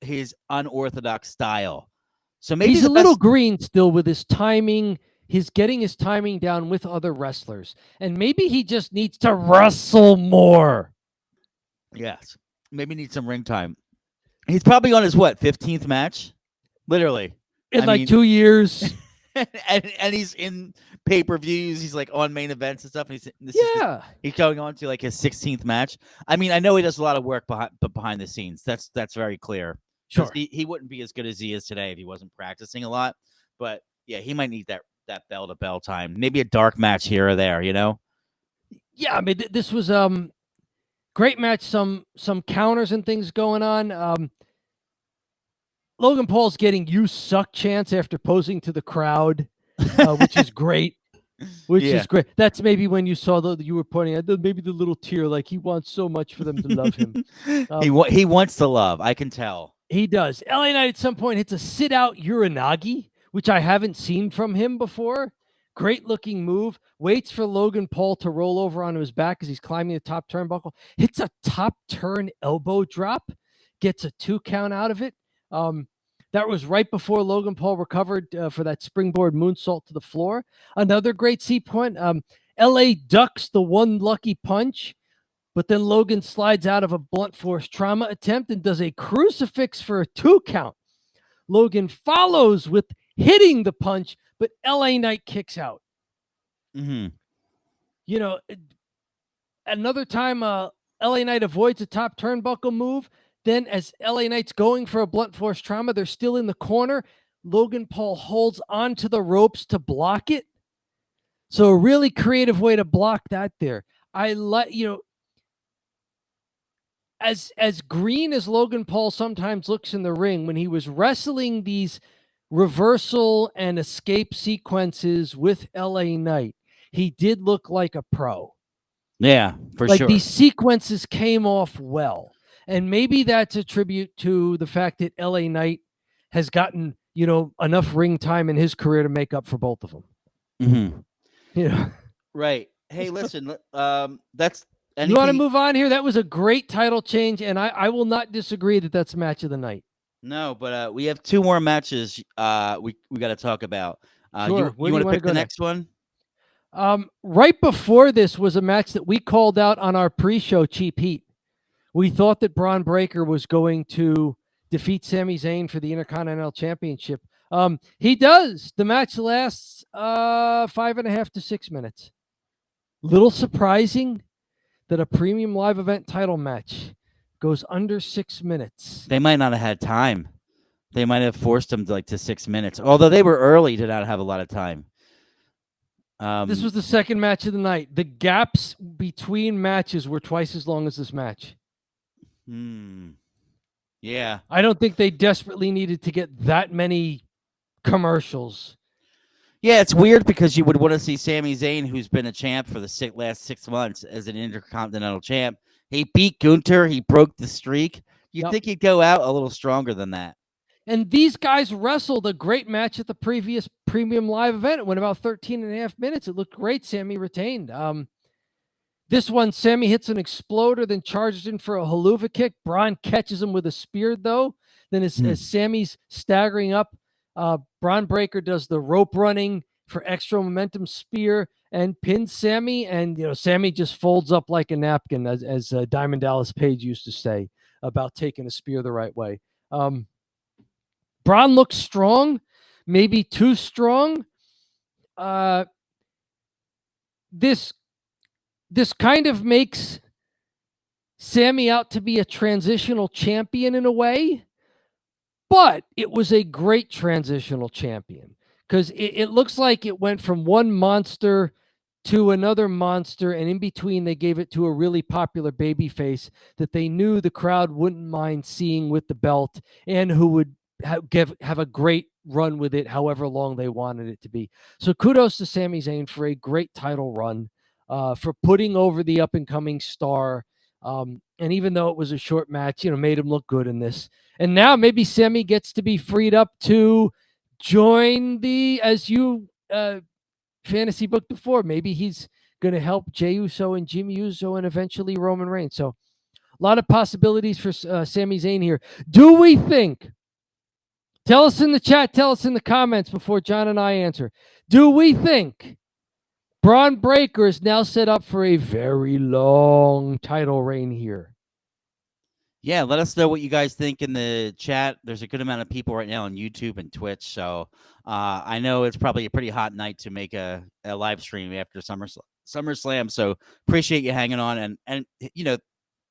Speaker 1: his unorthodox style. So maybe
Speaker 2: he's a little green still with his timing. He's getting his timing down with other wrestlers, and maybe he just needs to wrestle more.
Speaker 1: Yes, maybe need some ring time. He's probably on his 15th match, literally
Speaker 2: in 2 years,
Speaker 1: and he's in pay-per-views. He's like on main events and stuff. And he's going on to like his 16th match. I mean, I know he does a lot of work behind the scenes. That's very clear.
Speaker 2: Sure,
Speaker 1: he wouldn't be as good as he is today if he wasn't practicing a lot. But yeah, he might need that bell to bell time. Maybe a dark match here or there. Yeah,
Speaker 2: I mean, this was great match. Some counters and things going on. Logan Paul's getting "you suck" chants after posing to the crowd, which is great. Is great. That's maybe when you saw you were pointing at maybe the little tear, like he wants so much for them to love him.
Speaker 1: He wants to love. I can tell.
Speaker 2: He does. LA Knight at some point hits a sit out Uranagi, which I haven't seen from him before. Great looking move. Waits for Logan Paul to roll over onto his back as he's climbing the top turnbuckle. Hits a top turn elbow drop. Gets a 2 count out of it. That was right before Logan Paul recovered for that springboard moonsault to the floor. Another great C point. LA ducks the one lucky punch, but then Logan slides out of a blunt force trauma attempt and does a crucifix for a 2 count. Logan follows with hitting the punch, but LA Knight kicks out.
Speaker 1: Mm-hmm.
Speaker 2: You know, another time LA Knight avoids a top turnbuckle move. Then as LA Knight's going for a blunt force trauma, they're still in the corner. Logan Paul holds onto the ropes to block it. So a really creative way to block that there. I like, as green as Logan Paul sometimes looks in the ring, when he was wrestling these reversal and escape sequences with LA Knight, he did look like a pro.
Speaker 1: Yeah, for
Speaker 2: sure.
Speaker 1: Like
Speaker 2: these sequences came off well. And maybe that's a tribute to the fact that LA Knight has gotten, enough ring time in his career to make up for both of them.
Speaker 1: Mm-hmm.
Speaker 2: Yeah.
Speaker 1: Right. Hey, listen, that's anything...
Speaker 2: You want to move on here? That was a great title change, and I will not disagree that that's match of the night.
Speaker 1: No, but we have 2 more matches we got to talk about.
Speaker 2: Sure.
Speaker 1: You want to pick the next one?
Speaker 2: Right before this was a match that we called out on our pre-show Cheap Heat. We thought that Bron Breakker was going to defeat Sami Zayn for the Intercontinental Championship. He does. The match lasts 5.5 to 6 minutes. Little surprising that a premium live event title match goes under 6 minutes.
Speaker 1: They might not have had time. They might have forced them to 6 minutes. Although they were early, did not have a lot of time.
Speaker 2: This was the second match of the night. The gaps between matches were twice as long as this match.
Speaker 1: Yeah.
Speaker 2: I don't think they desperately needed to get that many commercials.
Speaker 1: Yeah, it's weird because you would want to see Sami Zayn, who's been a champ for the last 6 months as an Intercontinental champ. He beat Gunther. He broke the streak. You'd think he'd go out a little stronger than that.
Speaker 2: And these guys wrestled a great match at the previous premium live event. It went about 13.5 minutes. It looked great. Sami retained. This one, Sami hits an exploder, then charges in for a haluva kick. Bron catches him with a spear, though. Then as Sami's staggering up, Bron Breakker does the rope running for extra momentum spear and pins Sami. And, Sami just folds up like a napkin, as Diamond Dallas Page used to say about taking a spear the right way. Bron looks strong, maybe too strong. This kind of makes Sami out to be a transitional champion in a way, but it was a great transitional champion because it looks like it went from one monster to another monster, and in between they gave it to a really popular babyface that they knew the crowd wouldn't mind seeing with the belt and who would have a great run with it however long they wanted it to be. So kudos to Sami Zayn for a great title run. For putting over the up-and-coming star. And even though it was a short match, made him look good in this. And now maybe Sami gets to be freed up to join as you fantasy booked before, maybe he's going to help Jey Uso and Jimmy Uso and eventually Roman Reigns. So a lot of possibilities for Sami Zayn here. Do we think, tell us in the chat, tell us in the comments before John and I answer, do we think Bron Breakker is now set up for a very long title reign here?
Speaker 1: Yeah, let us know what you guys think in the chat. There's a good amount of people right now on YouTube and Twitch, so I know it's probably a pretty hot night to make a live stream after SummerSlam. So appreciate you hanging on and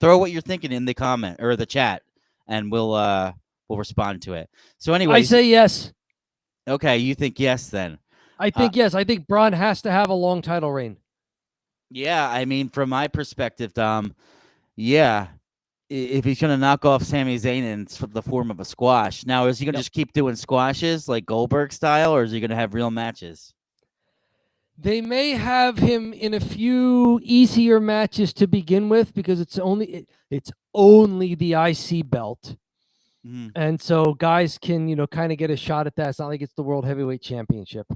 Speaker 1: throw what you're thinking in the comment or the chat, and we'll respond to it. So anyway,
Speaker 2: I say yes.
Speaker 1: Okay, you think yes then?
Speaker 2: I think yes. I think Bron has to have a long title reign.
Speaker 1: Yeah, I mean, from my perspective, Dom, yeah. if he's going to knock off Sami Zayn in the form of a squash. Now, is he going to
Speaker 2: Yep.
Speaker 1: just keep doing squashes like Goldberg style, or is he going to have real matches?
Speaker 2: They may have him in a few easier matches to begin with because it's only the IC belt. And so guys can, kind of get a shot at that. It's not like it's the World Heavyweight Championship.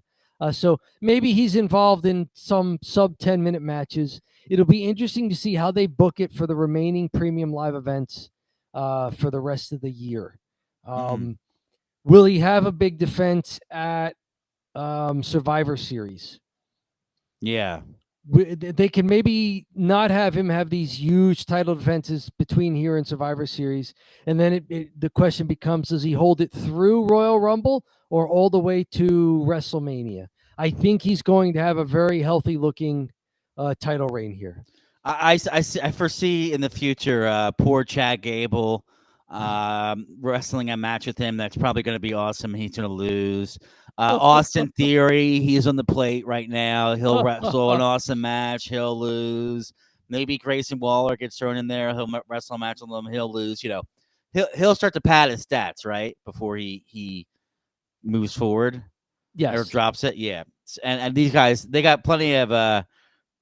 Speaker 2: So maybe he's involved in some sub 10-minute matches. It'll be interesting to see how they book it for the remaining premium live events for the rest of the year. Will he have a big defense at Survivor Series?
Speaker 1: Yeah.
Speaker 2: They can maybe not have him have these huge title defenses between here and Survivor Series. And then the question becomes, does he hold it through Royal Rumble or all the way to WrestleMania? I think he's going to have a very healthy looking title reign here.
Speaker 1: I foresee in the future poor Chad Gable wrestling a match with him that's probably going to be awesome. He's going to lose. Austin Theory, he's on the plate right now. He'll wrestle an awesome match. He'll lose. Maybe Grayson Waller gets thrown in there. He'll wrestle a match with him. He'll lose. He'll start to pad his stats right before he moves forward.
Speaker 2: Yes,
Speaker 1: or drops it. Yeah, and these guys, they got plenty of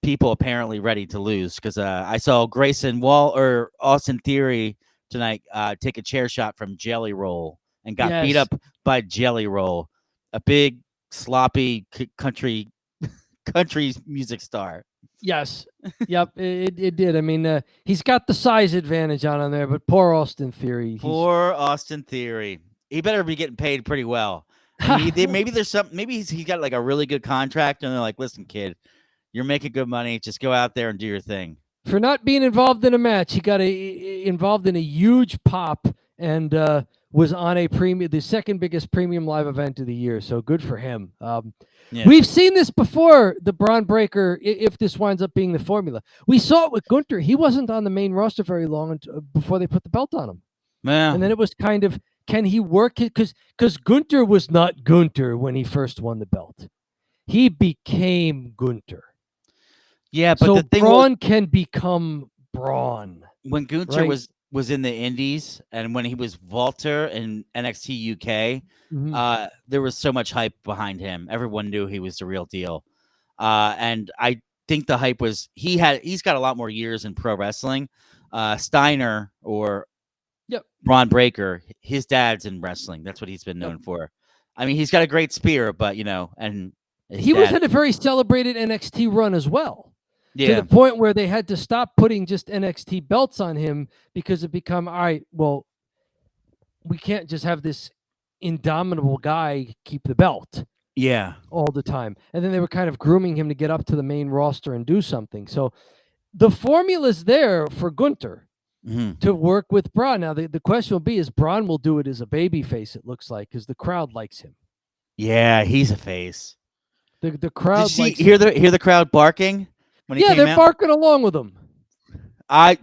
Speaker 1: people apparently ready to lose because I saw Grayson or Austin Theory tonight take a chair shot from Jelly Roll and got beat up by Jelly Roll, a big sloppy country music star.
Speaker 2: Yes. Yep. It did. I mean, he's got the size advantage on him there, but poor Austin Theory.
Speaker 1: Poor Austin Theory. He better be getting paid pretty well. Maybe there's some. Maybe he's got like a really good contract, and they're like, "Listen, kid, you're making good money. Just go out there and do your thing."
Speaker 2: For not being involved in a match, he got involved in a huge pop and was on the second biggest premium live event of the year. So good for him. We've seen this before, the Bron Breakker, if this winds up being the formula. We saw it with Gunther. He wasn't on the main roster very long before they put the belt on him.
Speaker 1: Yeah.
Speaker 2: And then it was kind of, can he work it? Because Gunther was not Gunther when he first won the belt. He became Gunther.
Speaker 1: Yeah, but
Speaker 2: so
Speaker 1: the thing
Speaker 2: Braun can become Braun.
Speaker 1: When Gunther was in the Indies and when he was Walter in NXT UK, there was so much hype behind him. Everyone knew he was the real deal. And I think the hype was he's got a lot more years in pro wrestling. Steiner or Bron Breakker, his dad's in wrestling. That's what he's been known for. I mean, he's got a great spear, but and
Speaker 2: he was in a very celebrated NXT run as well.
Speaker 1: Yeah.
Speaker 2: To the point where they had to stop putting just NXT belts on him because it become, all right, well, we can't just have this indomitable guy keep the belt.
Speaker 1: Yeah.
Speaker 2: All the time. And then they were kind of grooming him to get up to the main roster and do something. So the formula's there for Gunther to work with Braun. Now, the question will be, is Braun will do it as a baby face, it looks like, because the crowd likes him.
Speaker 1: Yeah, he's a face.
Speaker 2: The crowd
Speaker 1: likes hear the crowd barking?
Speaker 2: They're barking along with him.
Speaker 1: I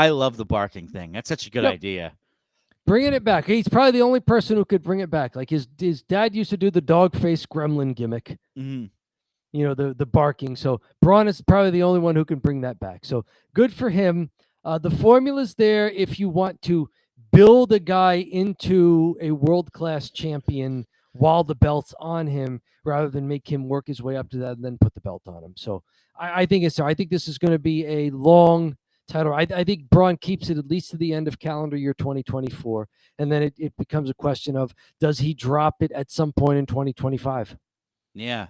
Speaker 1: love the barking thing. That's such a good idea.
Speaker 2: Bringing it back. He's probably the only person who could bring it back. Like his dad used to do the dog face gremlin gimmick. The barking. So Braun is probably the only one who can bring that back. So good for him. The formula's there if you want to build a guy into a world-class champion while the belt's on him, rather than make him work his way up to that and then put the belt on him. So I think this is going to be a long title. I think Braun keeps it at least to the end of calendar year 2024. And then it becomes a question of, does he drop it at some point in 2025?
Speaker 1: Yeah.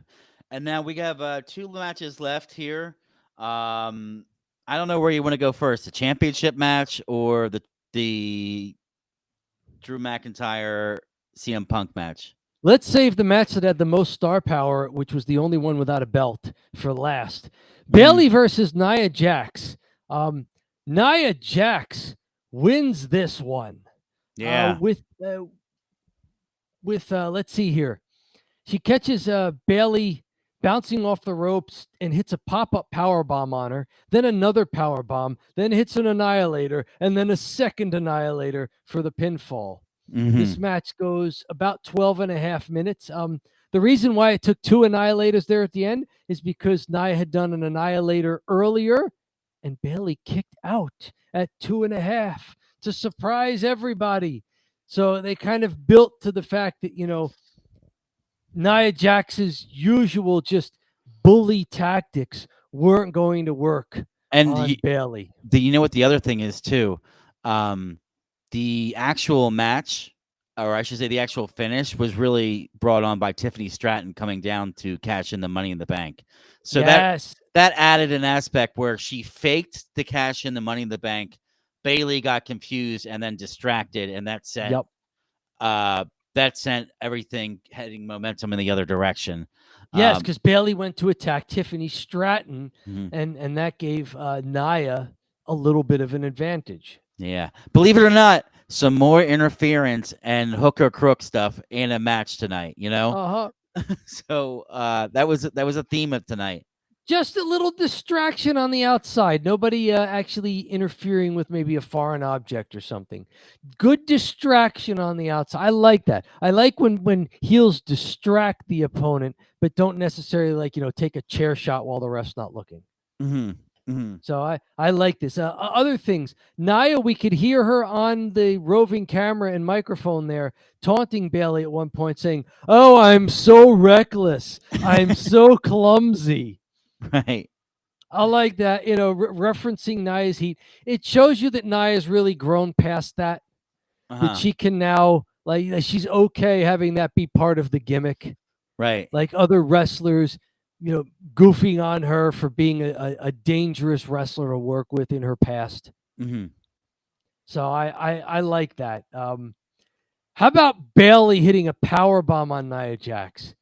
Speaker 1: And now we have 2 matches left here. I don't know where you want to go first, the championship match or the Drew McIntyre CM Punk match.
Speaker 2: Let's save the match that had the most star power, which was the only one without a belt, for last. Bayley versus Nia Jax. Nia Jax wins this one.
Speaker 1: Yeah.
Speaker 2: With let's see here. She catches Bayley bouncing off the ropes and hits a pop-up powerbomb on her, then another powerbomb, then hits an annihilator, and then a second annihilator for the pinfall. This match goes about 12 and a half minutes. The reason why it took 2 annihilators there at the end is because Nia had done an annihilator earlier and Bayley kicked out at 2.5. to surprise everybody. So they kind of built to the fact that, Nia Jax's usual just bully tactics weren't going to work on Bayley.
Speaker 1: You know what the other thing is too? The actual match, or I should say the actual finish, was really brought on by Tiffany Stratton coming down to cash in the Money in the Bank. So
Speaker 2: yes.
Speaker 1: that added an aspect where she faked the cash in the Money in the Bank. Bayley got confused and then distracted, and that set that sent everything heading momentum in the other direction.
Speaker 2: Yes, because Bayley went to attack Tiffany Stratton, and that gave Nia a little bit of an advantage.
Speaker 1: Yeah. Believe it or not, some more interference and hooker crook stuff in a match tonight, So that was a theme of tonight.
Speaker 2: Just a little distraction on the outside. Nobody actually interfering with maybe a foreign object or something. Good distraction on the outside. I like that. I like when heels distract the opponent, but don't necessarily take a chair shot while the ref's not looking. So I like this. Other things, Nia, we could hear her on the roving camera and microphone there taunting Bayley at one point, saying, "Oh, I'm so reckless. I'm so clumsy."
Speaker 1: Right.
Speaker 2: I like that, referencing Nia's heat. It shows you that Nia's really grown past that, that she can now, she's okay having that be part of the gimmick.
Speaker 1: Right.
Speaker 2: Like other wrestlers, goofing on her for being a dangerous wrestler to work with in her past. So I like that. How about Bayley hitting a powerbomb on Nia Jax?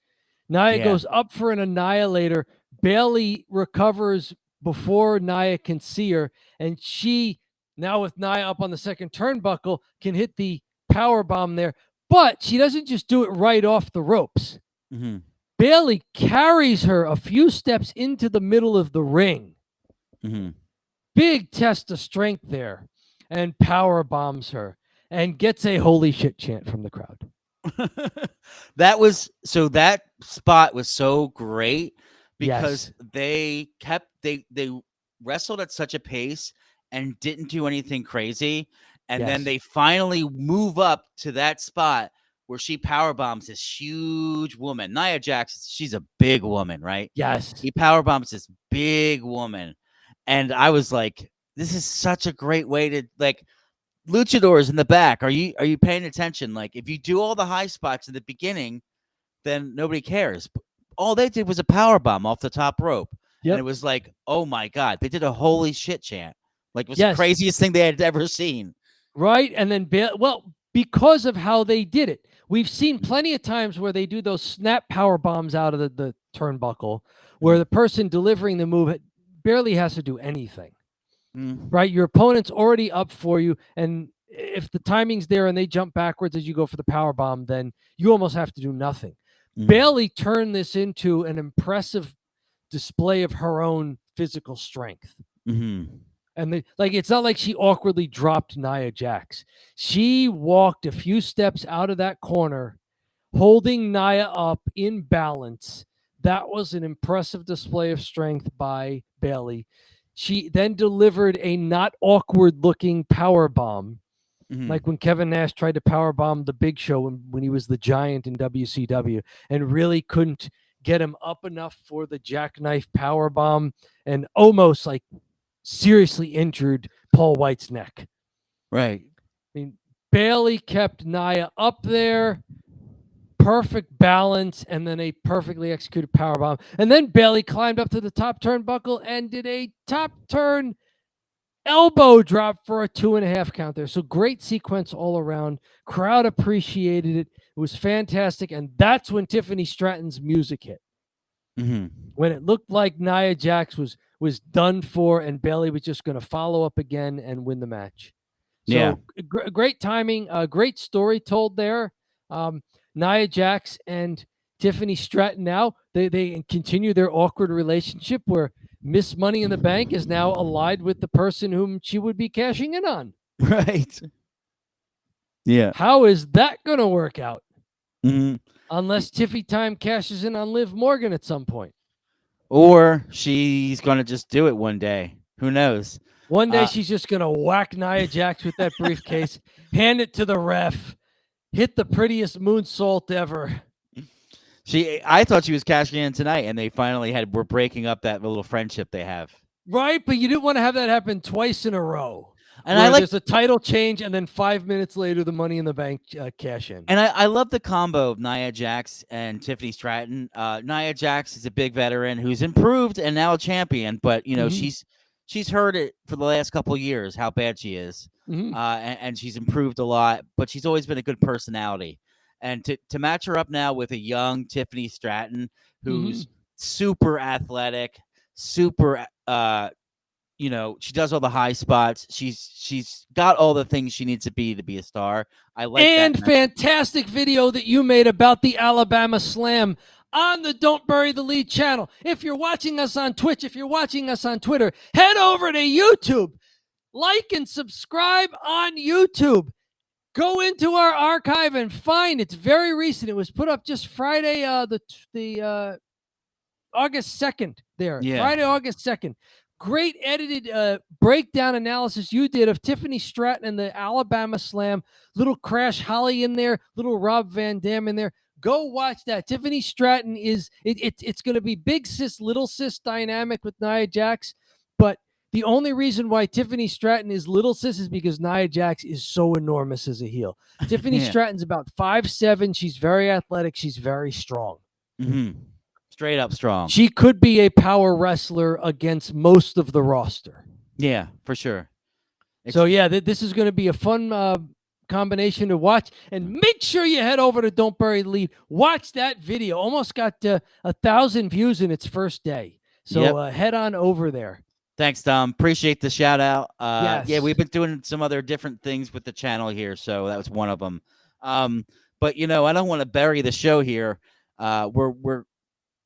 Speaker 2: Nia goes up for an annihilator. Bayley recovers before Nia can see her, and she, now with Nia up on the second turnbuckle, can hit the power bomb there. But she doesn't just do it right off the ropes. Bayley carries her a few steps into the middle of the ring. Big test of strength there, and power bombs her and gets a holy shit chant from the crowd.
Speaker 1: That spot was so great because they wrestled at such a pace and didn't do anything crazy. And then they finally move up to that spot where she power bombs this huge woman. Nia Jax, she's a big woman, right?
Speaker 2: Yes.
Speaker 1: He power bombs this big woman. And I was like, this is such a great way to, luchadors in the back. Are you paying attention? If you do all the high spots at the beginning, then nobody cares. All they did was a power bomb off the top rope. And it was like, oh my God, they did a holy shit chant. It was the craziest thing they had ever seen.
Speaker 2: Right. And then, because of how they did it, we've seen plenty of times where they do those snap power bombs out of the turnbuckle, where the person delivering the move barely has to do anything. Right? Your opponent's already up for you, and if the timing's there and they jump backwards as you go for the power bomb, then you almost have to do nothing. Bayley turned this into an impressive display of her own physical strength. And it's not like she awkwardly dropped Nia Jax. She walked a few steps out of that corner, holding Nia up in balance. That was an impressive display of strength by Bayley. She then delivered a not awkward-looking power bomb, like when Kevin Nash tried to power bomb the Big Show when he was the Giant in WCW, and really couldn't get him up enough for the jackknife power bomb, and almost seriously injured Paul White's neck.
Speaker 1: Right.
Speaker 2: I mean, Bayley kept Nia up there. Perfect balance, and then a perfectly executed powerbomb. And then Bayley climbed up to the top turnbuckle and did a top turn elbow drop for a 2.5 count there. So great sequence all around. Crowd appreciated it. It was fantastic. And that's when Tiffany Stratton's music hit. When it looked like Nia Jax was done for and Bayley was just going to follow up again and win the match. So great timing, great story told there. Nia Jax and Tiffany Stratton now, they continue their awkward relationship where Miss Money in the Bank is now allied with the person whom she would be cashing in on.
Speaker 1: Right. Yeah.
Speaker 2: How is that going to work out? Unless Tiffy Time cashes in on Liv Morgan at some point.
Speaker 1: Or she's going to just do it one day. Who knows?
Speaker 2: One day she's just going to whack Nia Jax with that briefcase, hand it to the ref, hit the prettiest moonsault ever.
Speaker 1: I thought she was cashing in tonight, and they finally were breaking up that little friendship they have.
Speaker 2: Right, but you didn't want to have that happen twice in a row.
Speaker 1: And there's
Speaker 2: a title change, and then 5 minutes later, the Money in the Bank cash in.
Speaker 1: And I love the combo of Nia Jax and Tiffany Stratton. Nia Jax is a big veteran who's improved and now a champion, but she's heard it for the last couple of years how bad she is, and she's improved a lot. But she's always been a good personality, and to match her up now with a young Tiffany Stratton who's super athletic, super she does all the high spots. She's got all the things she needs to be a star. I like
Speaker 2: and
Speaker 1: that.
Speaker 2: Fantastic video that you made about the Alabama Slam on the Don't Bury the Lead channel. If you're watching us on Twitch, if you're watching us on Twitter, head over to YouTube. Like and subscribe on YouTube. Go into our archive and find it's very recent. It was put up just Friday, the August 2nd there. Yeah. Friday, August 2nd. Great edited breakdown analysis you did of Tiffany Stratton and the Alabama Slam. Little Crash Holly in there, little Rob Van Dam in there. Go watch that. Tiffany Stratton it's going to be big sis, little sis dynamic with Nia Jax. But the only reason why Tiffany Stratton is little sis is because Nia Jax is so enormous as a heel. Tiffany Stratton's about 5'7". She's very athletic. She's very strong.
Speaker 1: Mm-hmm. Straight up strong.
Speaker 2: She could be a power wrestler against most of the roster.
Speaker 1: Yeah, for sure.
Speaker 2: So, this is going to be a fun combination to watch. And make sure you head over to Don't Bury the Lead. Watch that video. Almost got 1,000 views in its first day. So head on over there.
Speaker 1: Thanks, Tom. Appreciate the shout out.
Speaker 2: Yes.
Speaker 1: Yeah, we've been doing some other different things with the channel here, so that was one of them. But I don't want to bury the show here. We're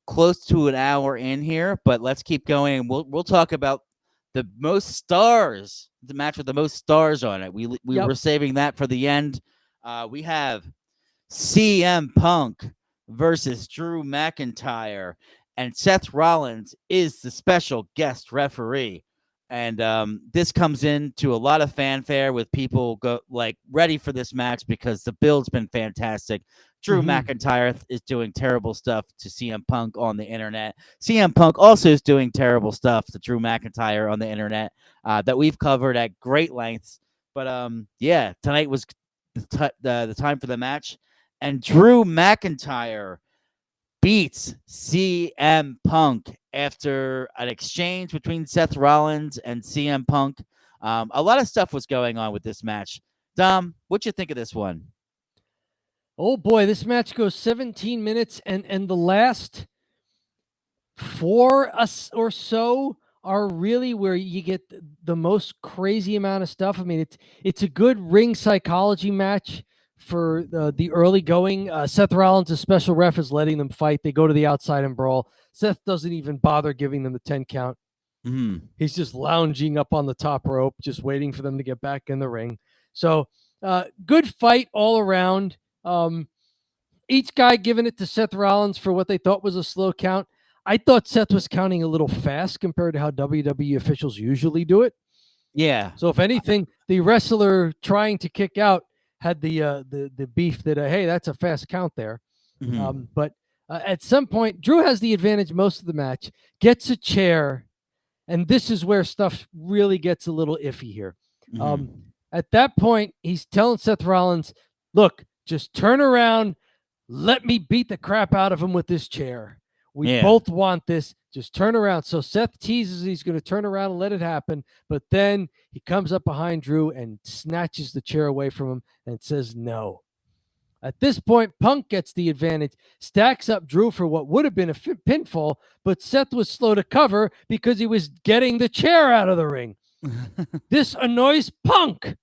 Speaker 1: close to an hour in here, but let's keep going. We'll talk about the most stars, the match with the most stars on it. We were saving that for the end. We have CM Punk versus Drew McIntyre, and Seth Rollins is the special guest referee. And this comes into a lot of fanfare with people ready for this match because the build's been fantastic. Drew McIntyre is doing terrible stuff to CM Punk on the internet. CM Punk also is doing terrible stuff to Drew McIntyre on the internet that we've covered at great lengths. But tonight was the time for the match, and Drew McIntyre beats CM Punk after an exchange between Seth Rollins and CM Punk. A lot of stuff was going on with this match. Dom, what you think of this one?
Speaker 2: Oh boy, this match goes 17 minutes, and the last 4 or so are really where you get the most crazy amount of stuff. I mean, it's a good ring psychology match for the early going. Seth Rollins, a special ref, is letting them fight. They go to the outside and brawl. Seth doesn't even bother giving them the 10 count. He's just lounging up on the top rope, just waiting for them to get back in the ring. So good fight all around. Each guy giving it to Seth Rollins for what they thought was a slow count. I thought Seth was counting a little fast compared to how WWE officials usually do it.
Speaker 1: Yeah.
Speaker 2: So if anything, the wrestler trying to kick out had the beef that, hey, that's a fast count there. But at some point, Drew has the advantage most of the match, gets a chair, and this is where stuff really gets a little iffy here. At that point, he's telling Seth Rollins, look, just turn around, let me beat the crap out of him with this chair. We both want this. Just turn around. So Seth teases he's going to turn around and let it happen. But then he comes up behind Drew and snatches the chair away from him and says no. At this point, Punk gets the advantage, stacks up Drew for what would have been a pinfall, but Seth was slow to cover because he was getting the chair out of the ring. This annoys Punk.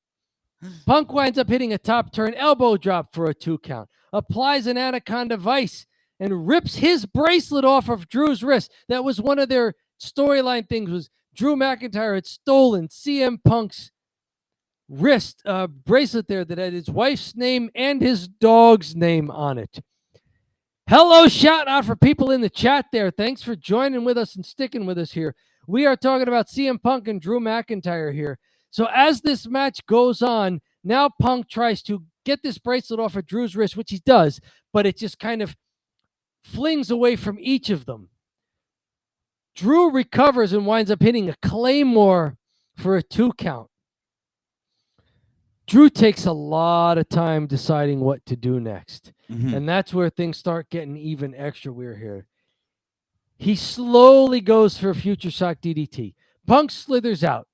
Speaker 2: Punk winds up hitting a top turn elbow drop for a 2 count, applies an anaconda vice, and rips his bracelet off of Drew's wrist. That was one of their storyline things, was Drew McIntyre had stolen CM Punk's wrist bracelet there that had his wife's name and his dog's name on it. Hello, shout out for people in the chat there. Thanks for joining with us and sticking with us here. We are talking about CM Punk and Drew McIntyre here. So as this match goes on, now Punk tries to get this bracelet off of Drew's wrist, which he does, but it just kind of flings away from each of them. Drew recovers and winds up hitting a Claymore for a 2 count. Drew takes a lot of time deciding what to do next. And that's where things start getting even extra weird here. He slowly goes for a future shock DDT. Punk slithers out.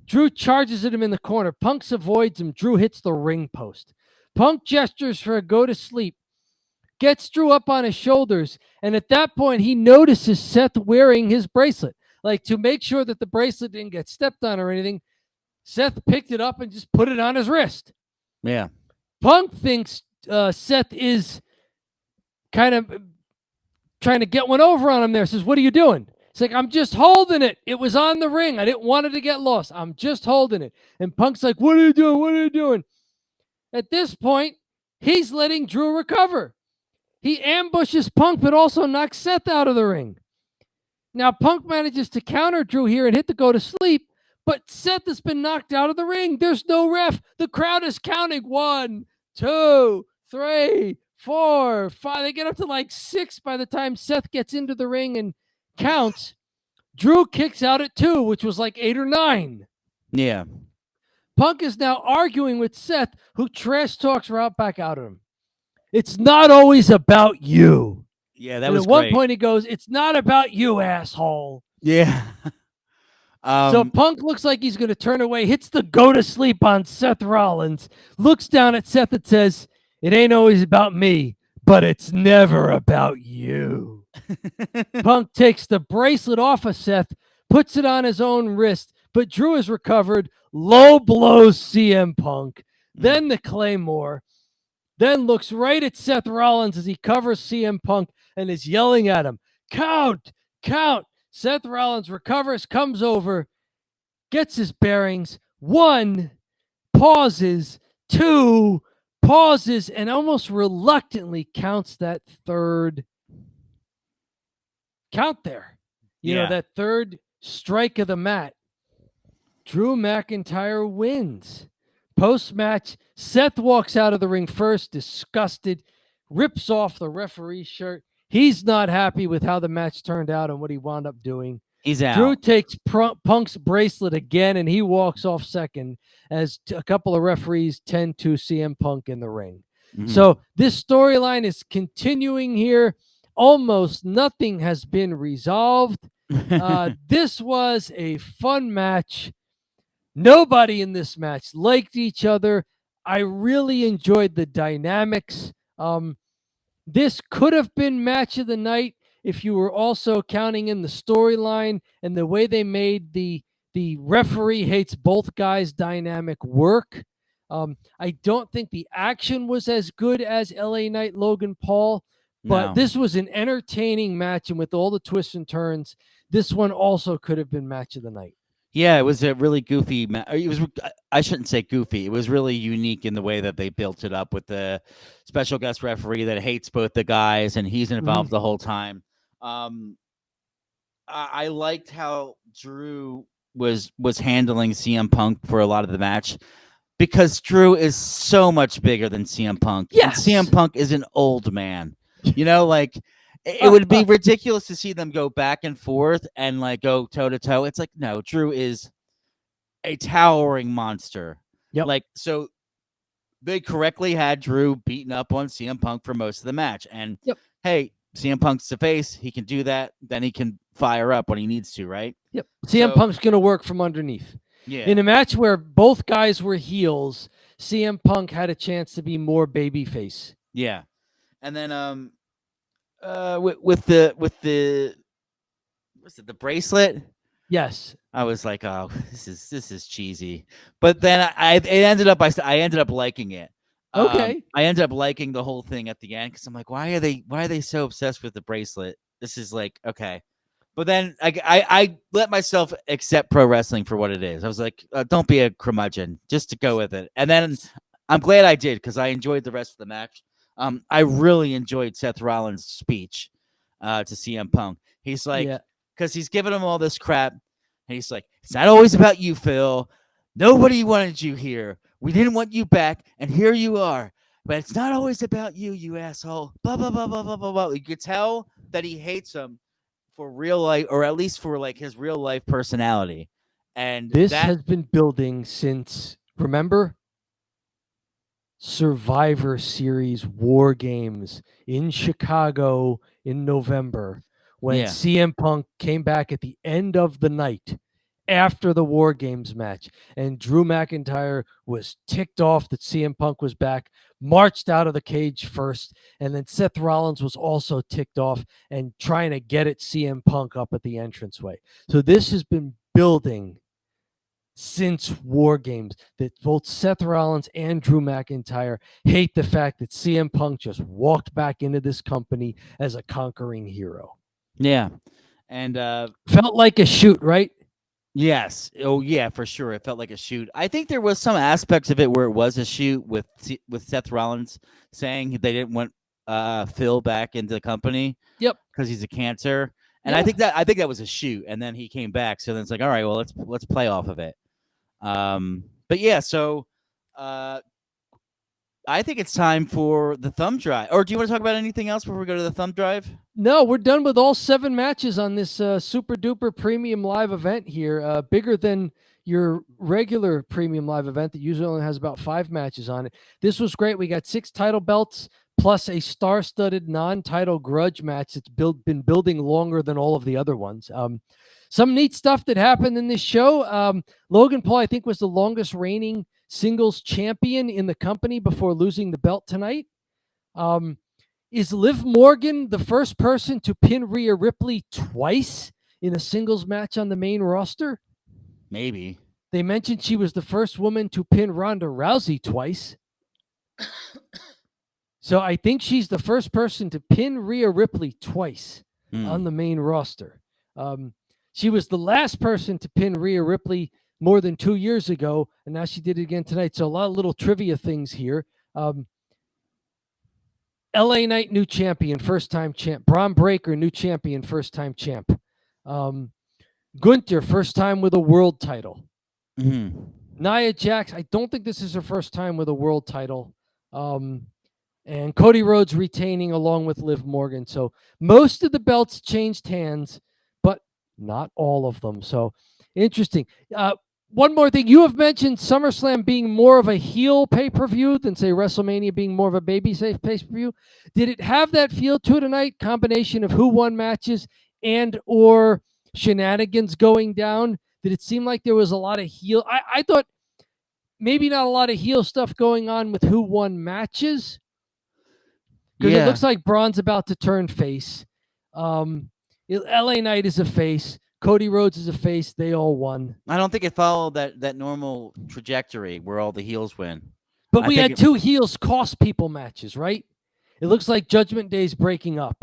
Speaker 2: Drew charges at him in the corner. Punk avoids him. Drew hits the ring post. Punk gestures for a go to sleep. Gets Drew up on his shoulders. And at that point, he notices Seth wearing his bracelet. Like, to make sure that the bracelet didn't get stepped on or anything, Seth picked it up and just put it on his wrist.
Speaker 1: Yeah.
Speaker 2: Punk thinks Seth is kind of trying to get one over on him there. Says, what are you doing? It's like, I'm just holding it. It was on the ring. I didn't want it to get lost. I'm just holding it. And Punk's like, what are you doing? What are you doing? At this point, he's letting Drew recover. He ambushes Punk, but also knocks Seth out of the ring. Now, Punk manages to counter Drew here and hit the go to sleep, but Seth has been knocked out of the ring. There's no ref. The crowd is counting 1, 2, 3, 4, 5. They get up to like 6 by the time Seth gets into the ring and counts. Drew kicks out at 2, which was like 8 or 9.
Speaker 1: Yeah.
Speaker 2: Punk is now arguing with Seth, who trash talks right back out of him. It's not always about you.
Speaker 1: Yeah, that
Speaker 2: and
Speaker 1: was
Speaker 2: at one
Speaker 1: great.
Speaker 2: point he goes, it's not about you, asshole.
Speaker 1: Yeah.
Speaker 2: So Punk looks like he's going to turn away, hits the go to sleep on Seth Rollins, looks down at Seth and says, it ain't always about me, but it's never about you. Punk takes the bracelet off of Seth, puts it on his own wrist, but Drew has recovered, low blows CM Punk, then the Claymore, then looks right at Seth Rollins as he covers CM Punk and is yelling at him, count, count. Seth Rollins recovers, comes over, gets his bearings. 1, pauses. 2, pauses, and almost reluctantly counts that third count there. You know, that third strike of the mat. Drew McIntyre wins. Post-match, Seth walks out of the ring first, disgusted, rips off the referee's shirt. He's not happy with how the match turned out and what he wound up doing.
Speaker 1: He's out.
Speaker 2: Drew takes Punk's bracelet again, and he walks off second as a couple of referees tend to CM Punk in the ring. So this storyline is continuing here. Almost nothing has been resolved. This was a fun match. Nobody in this match liked each other. I really enjoyed the dynamics. This could have been match of the night if you were also counting in the storyline and the way they made the referee hates both guys dynamic work. I don't think the action was as good as LA Knight Logan Paul, but this was an entertaining match, and with all the twists and turns, this one also could have been match of the night.
Speaker 1: Yeah, it was a really goofy. It was. I shouldn't say goofy. It was really unique in the way that they built it up with the special guest referee that hates both the guys, and he's involved the whole time. I liked how Drew was handling CM Punk for a lot of the match, because Drew is so much bigger than CM Punk.
Speaker 2: Yes.
Speaker 1: And CM Punk is an old man. You know, like. It would be ridiculous to see them go back and forth and like go toe to toe. It's like, no, Drew is a towering monster.
Speaker 2: Yep.
Speaker 1: Like, so they correctly had Drew beaten up on CM Punk for most of the match. And hey, CM Punk's the face. He can do that. Then he can fire up when he needs to, right?
Speaker 2: Yep. CM Punk's going to work from underneath.
Speaker 1: Yeah.
Speaker 2: In a match where both guys were heels, CM Punk had a chance to be more babyface.
Speaker 1: Yeah. And then, with the what's it, the bracelet?
Speaker 2: Yes.
Speaker 1: I was like, oh, this is cheesy. But then I ended up liking it.
Speaker 2: Okay.
Speaker 1: I ended up liking the whole thing at the end because I'm like, why are they so obsessed with the bracelet? This is like, okay. But then I let myself accept pro wrestling for what it is. I was like, don't be a curmudgeon, just to go with it. And then I'm glad I did, because I enjoyed the rest of the match. I really enjoyed Seth Rollins' speech to CM Punk. He's like, because he's giving him all this crap. And he's like, it's not always about you, Phil. Nobody wanted you here. We didn't want you back, and here you are. But it's not always about you, you asshole. Blah, blah, blah, blah, blah, blah, blah. You could tell that he hates him for real life, or at least for like his real life personality. And
Speaker 2: this
Speaker 1: that
Speaker 2: has been building since, remember, Survivor Series War Games in Chicago in November, when CM Punk came back at the end of the night after the War Games match, and Drew McIntyre was ticked off that CM Punk was back, marched out of the cage first, and then Seth Rollins was also ticked off and trying to get at CM Punk up at the entranceway. So this has been building since War Games, that both Seth Rollins and Drew McIntyre hate the fact that CM Punk just walked back into this company as a conquering hero.
Speaker 1: Yeah. And
Speaker 2: felt like a shoot, right?
Speaker 1: Yes. Oh, yeah, for sure. It felt like a shoot. I think there was some aspects of it where it was a shoot with Seth Rollins saying they didn't want Phil back into the company.
Speaker 2: Yep.
Speaker 1: Because he's a cancer. And I think that was a shoot. And then he came back. So then it's like, all right, well, let's play off of it. But yeah, so I think it's time for the thumb drive. Or do you want to talk about anything else before we go to the thumb drive?
Speaker 2: No, we're done with all 7 matches on this super duper premium live event here. Bigger than your regular premium live event that usually only has about 5 matches on it. This was great. We got 6 title belts plus a star-studded non-title grudge match that's been building longer than all of the other ones. Some neat stuff that happened in this show. Logan Paul, I think, was the longest reigning singles champion in the company before losing the belt tonight. Is Liv Morgan the first person to pin Rhea Ripley twice in a singles match on the main roster?
Speaker 1: Maybe.
Speaker 2: They mentioned she was the first woman to pin Ronda Rousey twice. So I think she's the first person to pin Rhea Ripley twice on the main roster. She was the last person to pin Rhea Ripley more than 2 years ago, and now she did it again tonight. So a lot of little trivia things here. LA Knight, new champion, first-time champ. Bron Breakker, new champion, first-time champ. Gunther, first time with a world title.
Speaker 1: Mm-hmm.
Speaker 2: Nia Jax, I don't think this is her first time with a world title. And Cody Rhodes retaining along with Liv Morgan. So most of the belts changed hands, but not all of them. So interesting. One more thing. You have mentioned SummerSlam being more of a heel pay-per-view than, say, WrestleMania being more of a baby-safe pay-per-view. Did it have that feel to it tonight? Combination of who won matches and or shenanigans going down? Did it seem like there was a lot of heel? I thought maybe not a lot of heel stuff going on with who won matches. Because it looks like Braun's about to turn face. LA Knight is a face. Cody Rhodes is a face. They all won.
Speaker 1: I don't think it followed that normal trajectory where all the heels win.
Speaker 2: But we had 2 heels cost people matches, right? It looks like Judgement Day's breaking up.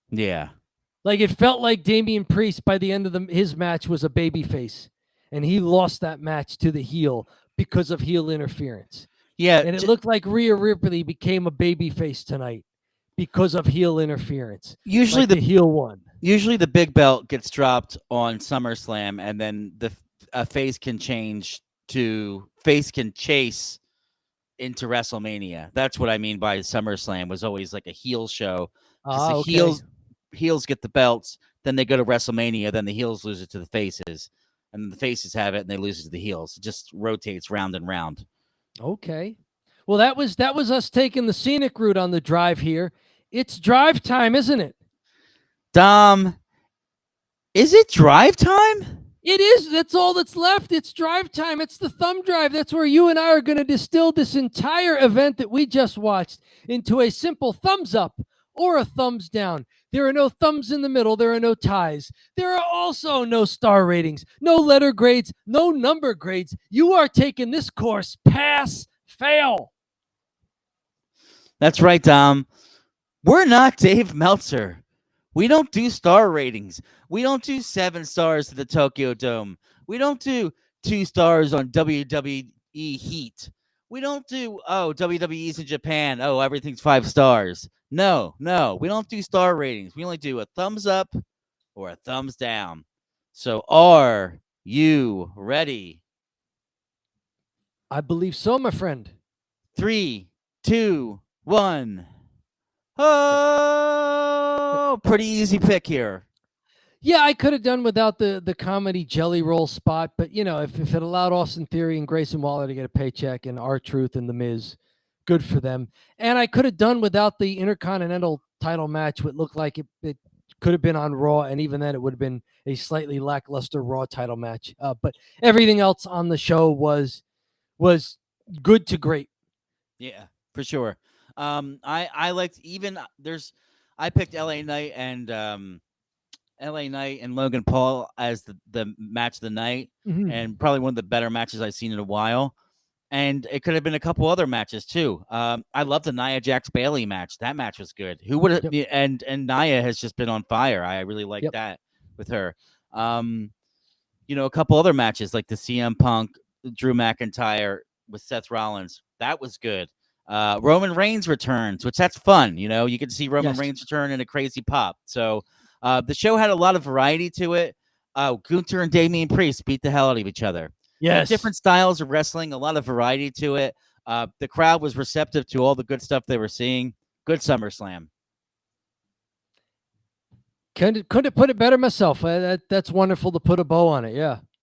Speaker 1: Yeah.
Speaker 2: Like it felt like Damian Priest by the end of his match was a baby face. And he lost that match to the heel because of heel interference.
Speaker 1: Yeah.
Speaker 2: And it looked like Rhea Ripley became a baby face tonight because of heel interference.
Speaker 1: Usually
Speaker 2: like the heel won.
Speaker 1: Usually the big belt gets dropped on SummerSlam, and then a face can chase into WrestleMania. That's what I mean by SummerSlam was always like a heel show. The heels get the belts, then they go to WrestleMania, then the heels lose it to the faces, and the faces have it and they lose it to the heels. It just rotates round and round.
Speaker 2: Okay. Well, that was us taking the scenic route on the drive here. It's drive time, isn't it?
Speaker 1: Dom, is it drive time?
Speaker 2: It is. That's all that's left. It's drive time. It's the thumb drive. That's where you and I are going to distill this entire event that we just watched into a simple thumbs up or a thumbs down. There are no thumbs in the middle. There are no ties. There are also no star ratings, no letter grades, no number grades. You are taking this course pass, fail.
Speaker 1: That's right, Dom. We're not Dave Meltzer. We don't do star ratings. We don't do 7 stars to the Tokyo Dome. We don't do 2 stars on WWE Heat. We don't do, WWE's in Japan. Oh, everything's 5 stars. No. We don't do star ratings. We only do a thumbs up or a thumbs down. So are you ready?
Speaker 2: I believe so, my friend.
Speaker 1: 3, 2, 1. Oh, pretty easy pick here.
Speaker 2: Yeah, I could have done without the comedy jelly roll spot, but if it allowed Austin Theory and Grayson Waller to get a paycheck and R-Truth and The Miz, good for them. And I could have done without the Intercontinental title match, what looked like it could have been on Raw, and even then it would have been a slightly lackluster Raw title match. But everything else on the show was good to great.
Speaker 1: Yeah, for sure. I liked I picked LA Knight and Logan Paul as the match of the night, and probably one of the better matches I've seen in a while. And it could have been a couple other matches too. I love the Nia Jax Bayley match. That match was good. Who would have? Yep. And Nia has just been on fire. I really like that with her. A couple other matches like the CM Punk, Drew McIntyre with Seth Rollins. That was good. Roman Reigns returns, which that's fun. You get to see Roman Reigns return in a crazy pop. So the show had a lot of variety to it. Gunther and Damian Priest beat the hell out of each other.
Speaker 2: Yes.
Speaker 1: Different styles of wrestling, a lot of variety to it. The crowd was receptive to all the good stuff they were seeing. Good SummerSlam.
Speaker 2: Couldn't put it better myself. That's wonderful to put a bow on it. Yeah.